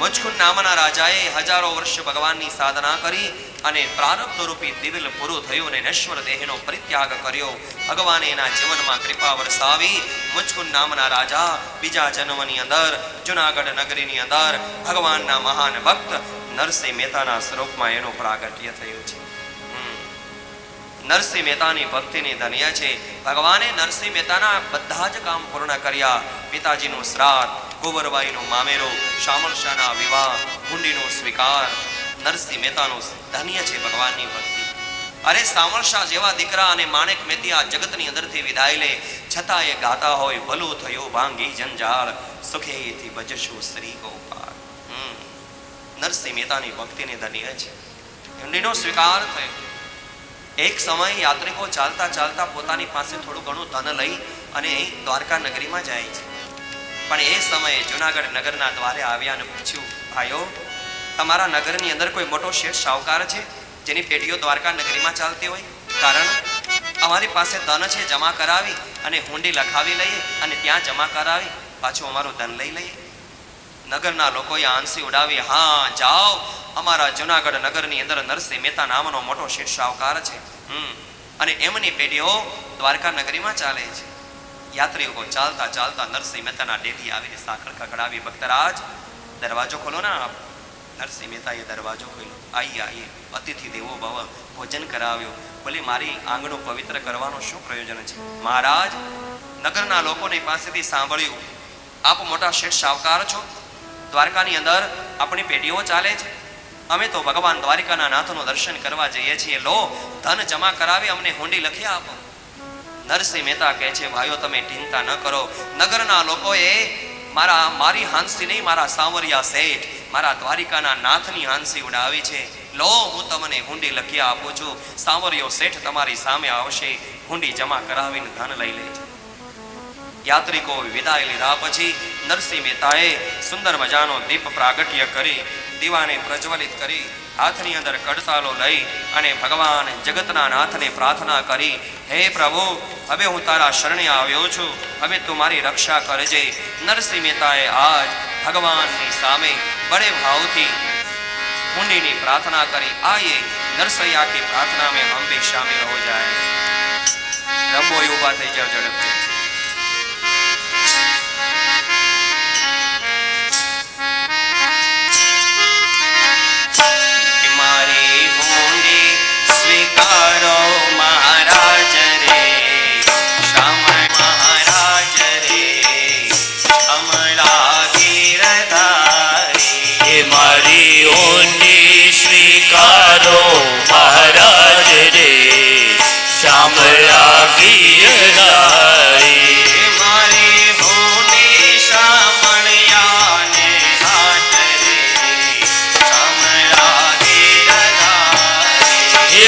મુચકુંડ નામના રાજાએ હજારો વર્ષ ભગવાનની સાધના કરી અને પ્રારબ્ધ રૂપી દિવ્ય પૂરું થયું અને નશ્વર દેહનો પરિત્યાગ કર્યો. ભગવાને એના જીવનમાં કૃપા વરસાવી. મુચકુંડ નામના રાજા બીજા જન્મની અંદર જુનાગઢ નગરીની અંદર ભગવાનના મહાન ભક્ત નરસિંહ મહેતાના સ્વરૂપમાં એનું પ્રાગટ્ય થયું છે. નરસિંહ મહેતાની ભક્તિની ધન્ય છે. ભગવાને નરસિંહ મહેતાના બધા જ કામ પૂર્ણ કર્યા. પિતાજીનું શ્રાદ્ધ, ગોબરબાઈનું મામેરું, શામળશાના વિવાહ, હુંડીનો સ્વીકાર. નરસિંહ મહેતાનું ધન્ય છે ભગવાનની ભક્તિ. અરે શામળશા જેવા દીકરા અને માણેક મહેતી આ જગતની અંદરથી વિદાય લે, છતાં એ ગાતા હોય, ભલું થયું ભાંગી જંજાળ, સુખેથી ભજશું શ્રી ગોપાલ. નરસિંહ મહેતાની ભક્તિની ધન્ય છે. હુંડીનો સ્વીકાર થયો. એક સમય યાત્રિકો ચાલતા ચાલતા પોતાની પાસે થોડું ઘણું ધન લઈ અને દ્વારકા નગરીમાં જાય છે. પણ એ સમયે જુનાગઢ નગરના દ્વારે આવ્યા અને પૂછ્યું, ભાઈઓ, તમારા નગરની અંદર કોઈ મોટો શેઠ શાહુકાર છે જેની પેઢીઓ દ્વારકા નગરીમાં ચાલતી હોય? કારણ અમારી પાસે ધન છે, જમા કરાવી અને હુંડી લખાવી લઈએ અને ત્યાં જમા કરાવી પાછું અમારું ધન લઈ લઈએ. નગરના લોકોએ આંસી ઉડાવી, હા જાઓ, અમારા જુનાગઢ નગરની અંદર નરસિંહ મહેતા નામનો મોટો શેઠ શાહુકાર છે અને એમની પેઢીઓ દ્વારકા નગરીમાં ચાલે છે. યાત્રીઓ ચાલતા ચાલતા નરસિંહ મહેતાના ડેલી આવીને સાંકળ ખખડાવી, ભક્તરાજ દરવાજો ખોલો ના. આપ નરસિંહ મહેતાએ દરવાજો ખોલ્યો. આઈએ અતિથિ દેવો ભવ, ભોજન કરાવ્યો. બોલે મારી આંગણું પવિત્ર કરવાનું શું પ્રયોજન છે? મહારાજ, નગરના લોકોની પાસેથી સાંભળ્યું આપ મોટા શેઠ શાહુકાર છો, દ્વારકાની અંદર આપણી પેઢીઓ ચાલે છે, અમે તો ભગવાન દ્વારિકાના નાથનું દર્શન કરવા જઈએ છીએ, લો ધન જમા કરાવી અમને હુંડી લખી આપો. નરસિંહ મહેતા કહે છે, ભાઈઓ તમે ચિંતા ન કરો, નગરના લોકોએ મારી હાંસી નહીં, મારા સાંવરિયા શેઠ, મારા દ્વારિકાના નાથની હાંસી ઉડાવી છે, લો હું તમને હુંડી લખી આપું છું. સાંવરિયો શેઠ તમારી સામે આવશે, હુંડી જમા કરાવીને ધન લઈ લેજો. યાત્રિકો વિદાય લીધા પછી નરસિંહ મહેતાએ સુંદર મજાનો દીપ પ્રાગટ્ય કરી, દીવાને પ્રજ્વલિત કરી, હાથની અંદર કડતાલો લઈ અને ભગવાન જગતના નાથને પ્રાર્થના કરી, હે પ્રભુ, હવે હું તારા શરણે આવ્યો છું, હવે તું મારી રક્ષા કરજે. નરસિંહ મહેતાએ આજ ભગવાનની સામે બડે ભાવથી હુંડીની પ્રાર્થના કરી. આઈએ નરસૈયા की प्रार्थना में हम भी शामिल हो जाए. રંબો ઉભા થઈ જાવ ઝડપથી. સ્વીકારો મહારાજ રે, શ્યામ મહારાજ રે, અમલા ગીરધારી. મારી હુંડી સ્વીકારો મહારાજ રે, શ્યામલા ગીરધારી. મારી હુંડી શામળિયાને હાથ રે, શ્યામલા ગીરધારી.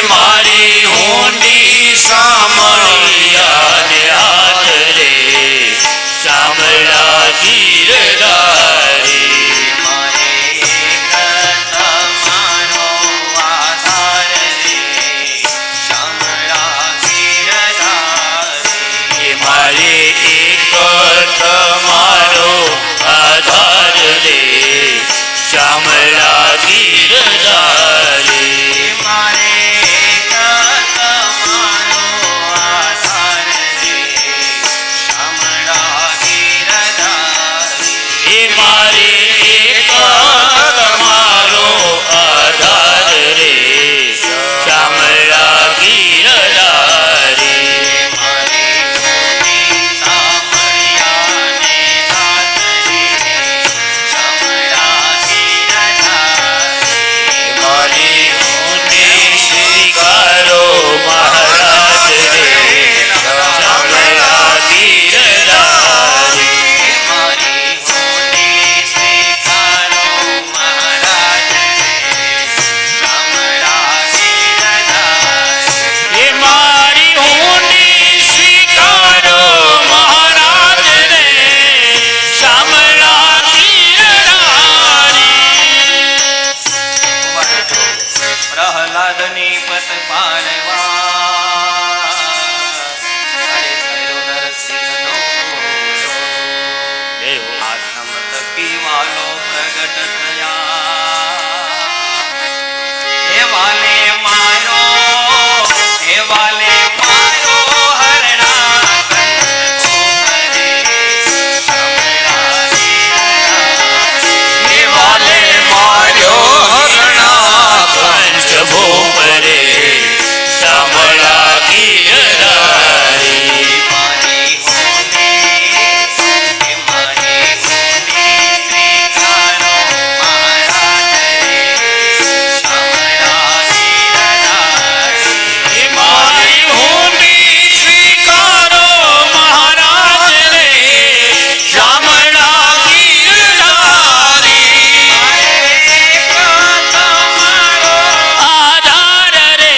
મારી હુંડી શામળિયાને હાથ રે, શ્યામળા ગીરધારી. મારે એક તમારો આધાર રે, શ્યામળા ગીરધારી. મારે એક તમારો આધાર રે, શ્યામળા ગીરધારી. પદની પત પાલવા અરે થયો નરસિંહનો આ સમત પીવાલો પ્રગટ થયા હે વાલે મારો હે વાલે મારો હરણા ભૂપરે શામળા ગીરધારી મારી હોની મારી હોની સ્વીકારો મહારાજ રે શામળા ગીરધારી મારી હોની સ્વીકારો મહારાજ રે શામળા ગીરધારી આધાર રે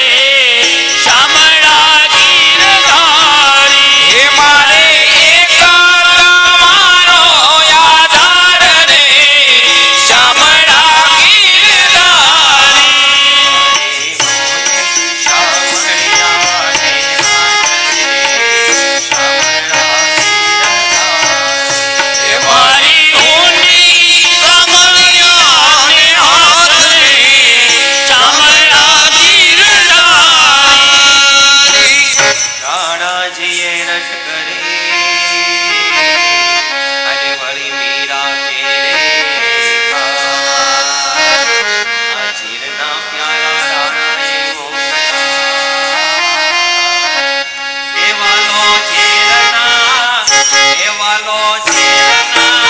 શામળા ગીરધારી હે મારે એક તમારો આધાર રે શામળા ગીરધારી મારી હોની સામળિયાને હાથ રે શામળા ગીરધારી રાણાજીએ રટ કરી અને વળી મીરા ઘેરે આ ચીરના પ્યારા રાણાએ મોકલ્યા એ વાલો ચીરના એ વાલો ચીરના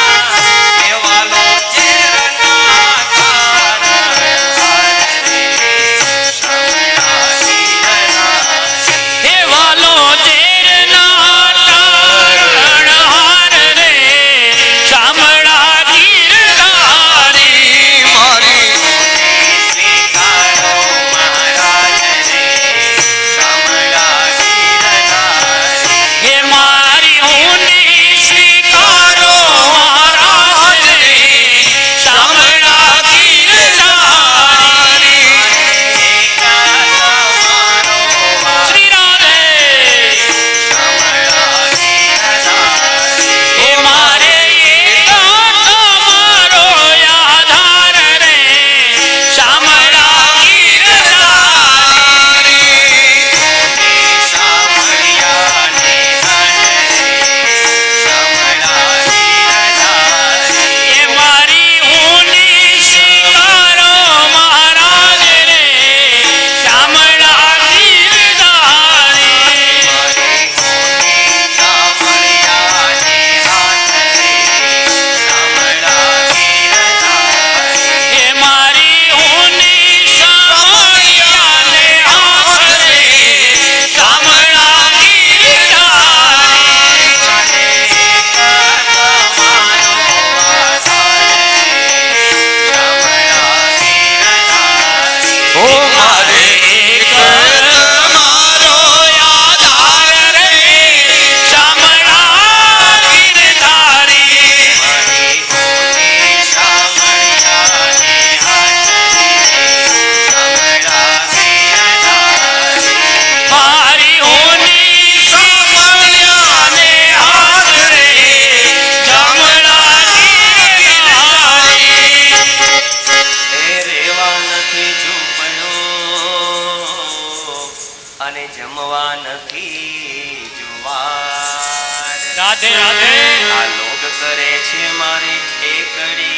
એ વાલો ચીરના હે વાલો ચેરના તારણહાર રે શામળા ગીરધારી મારી સ્વીકારો મહારાજ રે શામળા ગીરધારી હે મારી હોની સ્વીકારો મહારાજ રે શામળા ગીરધારી શ્રી રાધે હે મારે એક તમારો આધાર રે શામળા ગીરધારી હે મારી હોની સ્વીકારો મહારાજ રે શામળા ગીરધારી હે મારી હોની સામળિયાને હાથ રે શામળા ગીરધારી ઓ મારે એક તમારો આધાર રે શામળા ગીરધારી મારી હોની સામળિયાને હાથ રે શામળા ગીરધારી રેવા નથી ઝૂંપડો અને જમવા નથી જુવાર રાધે રાધે આ લોગ કરે છે મારી ઠેકડી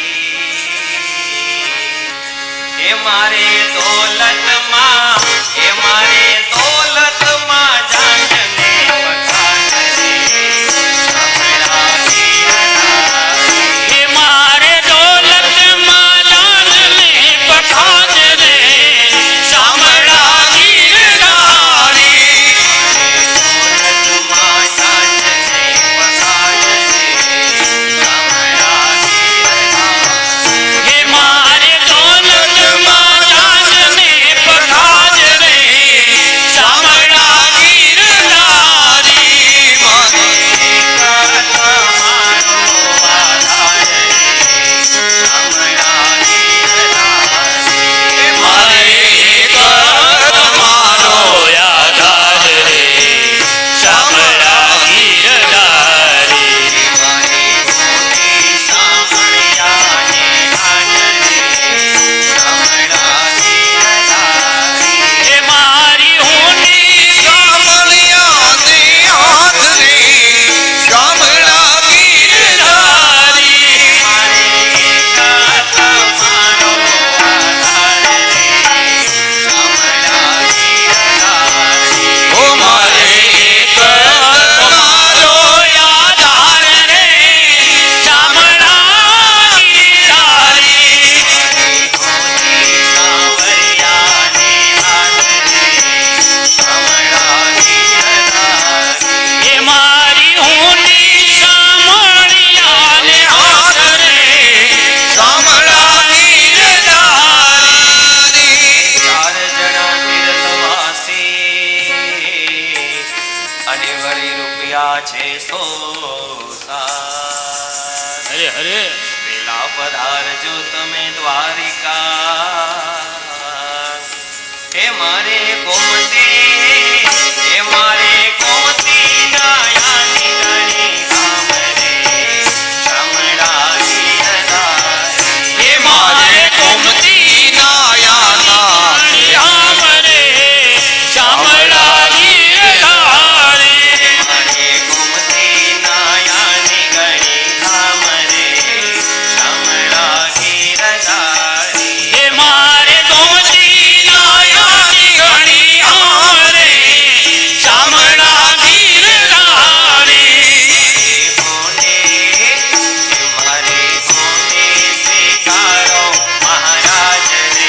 એ મારે દોલતમાં એ મારે દોલતમાં જાનને પખાડે શામળા ગીરધારી હે મારે દોલતમાં દાનને પખાજ રે શામળા ગીરધારી દોલતમાં જાનને પખાડે શામળા ગીરધારી હે મારે દોલતમાં દાનને પખાજ રે અને વળી રૂપિયા છે 100 હરે હરે વેલા પધારજો તમે દ્વારિકા હે મારે ગોમતી હે મારે ગોમતી નાયાની ગણી કામ રે શામળાજી હદારી હે મારે ગોમતી નાયાના રામ રે શામળા ગીરધારી મારે ગોમતી નાયાની ગણી કામ રે શામળા ગીરધારી હે મારે ગોમતી નાયાની ઘણી આમ રે શામળા ગીરધારી હોને મારે હોને સ્વીકારો મહારાજ રે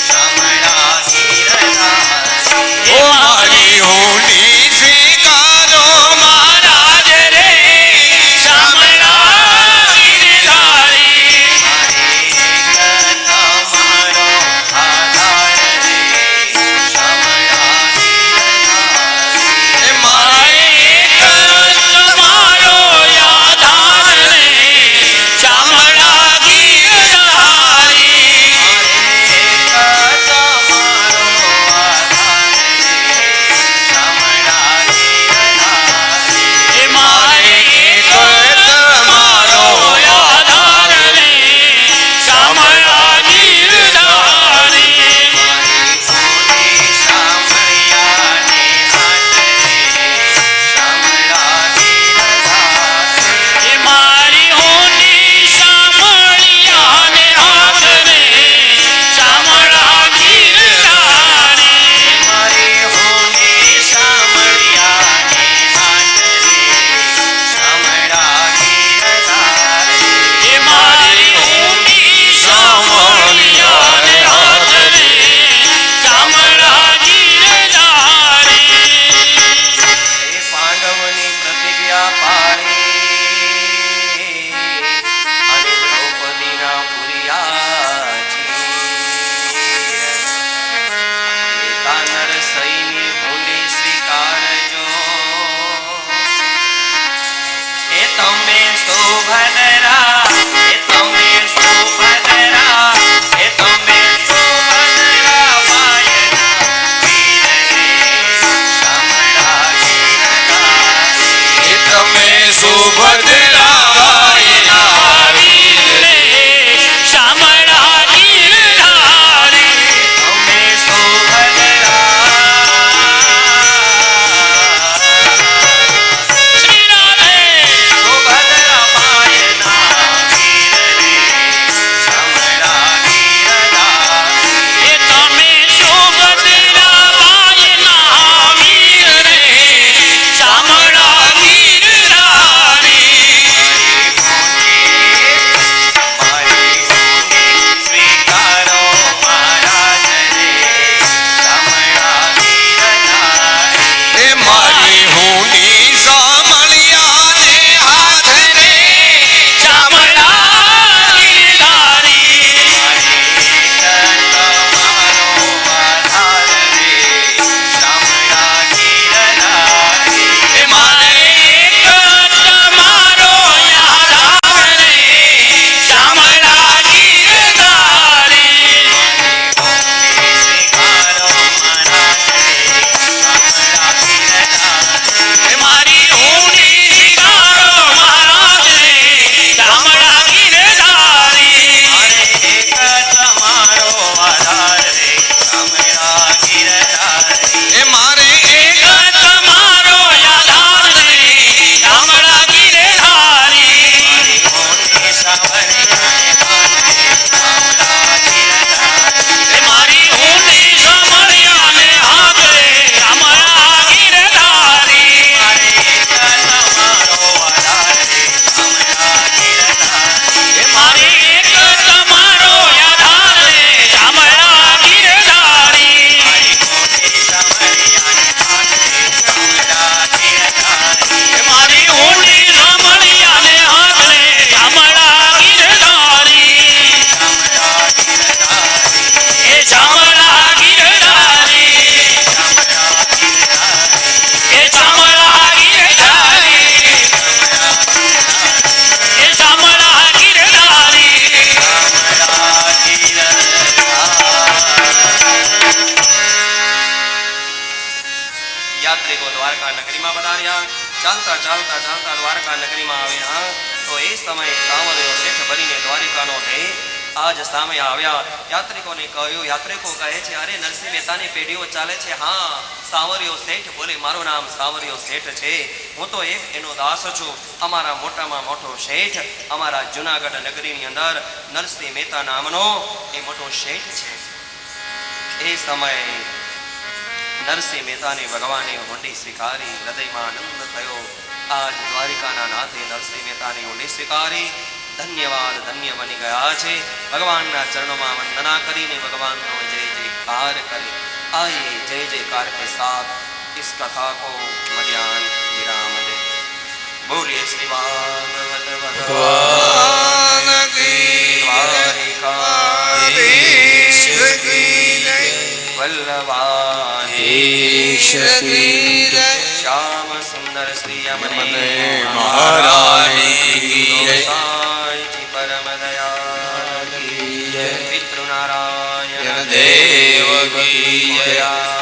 શામળા ગીરધારી ઓ મારી હોની સ્વીકારો મહારાજ રે શામળા ગીરધારી મારે તમારો આધાર રે શામળા ગીરધારી મારે એક તમારો આધાર રે શામળા ગીરધારી મારી હોની શામળિયાને હાથ રે શામળા ગીરધારી મારી હોની શામળિયાને હાથ રે શામળા ગીરધારી પાંડવની પ્રતિજ્ઞા પાળી અને દ્રૌપદીના પુરિયાજી એકાનર સૈની ભૂંડી સ્વીકારજો એ તમે સુભદ્રા એ તમે સુભદ્રા એ તમે સુભદ્રા બાયના વીર રે શામળા ગીરધારી તમે સુભદ્રા વીર રે શામળા ગીરધારી તમે સુભદ્રા શ્રી રાધે સુભદ્રા બાયના વીર રે શામળા ગીરધારી એ તમે સુભદ્રા બાઈના વીર રે શામળા ગીરધારી યાત્રિકો દ્વારકા નગરીમાં પધાર્યા. ચાલતા ચાલતા ચાલતા દ્વારકા નગરીમાં આવ્યા તો એ સમયે સાવરિયો શેઠ ભરીને દ્વારિકાનો હે આજ સામે આવ્યા. યાત્રિકોને કહ્યું, યાત્રિકો કહે છે, અરે નરસિંહ મહેતાની પેઢીઓ ચાલે છે. હા, સાવરિયો શેઠ બોલે, મારું નામ સાવરિયો શેઠ છે. હું તો એક એનો દાસ છું. અમારા મોટામાં મોટો શેઠ અમારા જુનાગઢ નગરીની અંદર નરસિંહ મહેતા નામનો એ મોટો શેઠ છે. એ સમયે નરસિંહ મહેતાને ભગવાને હુંડી સ્વીકારી. હૃદયમાં આનંદ થયો. આજ દ્વારિકાના નાથે નરસિંહ મહેતાની હુંડી સ્વીકારી. ધન્યવાદ, ધન્ય બની ગયા છે. ભગવાનના ચરણોમાં વંદના કરીને ભગવાનનો જય જયકાર કરે. आइए जय जयकार के साथ इस कथा को मध्याह्न विराम दे. बोलिए श्री भागवत भगवान की द्वारिकाधीश की जय. वल्लभाधीश की जय. श्याम सुंदर श्री यमुने महारानी की जय. साई जी परम दयाल की जय. पितृनारायण देव की जय.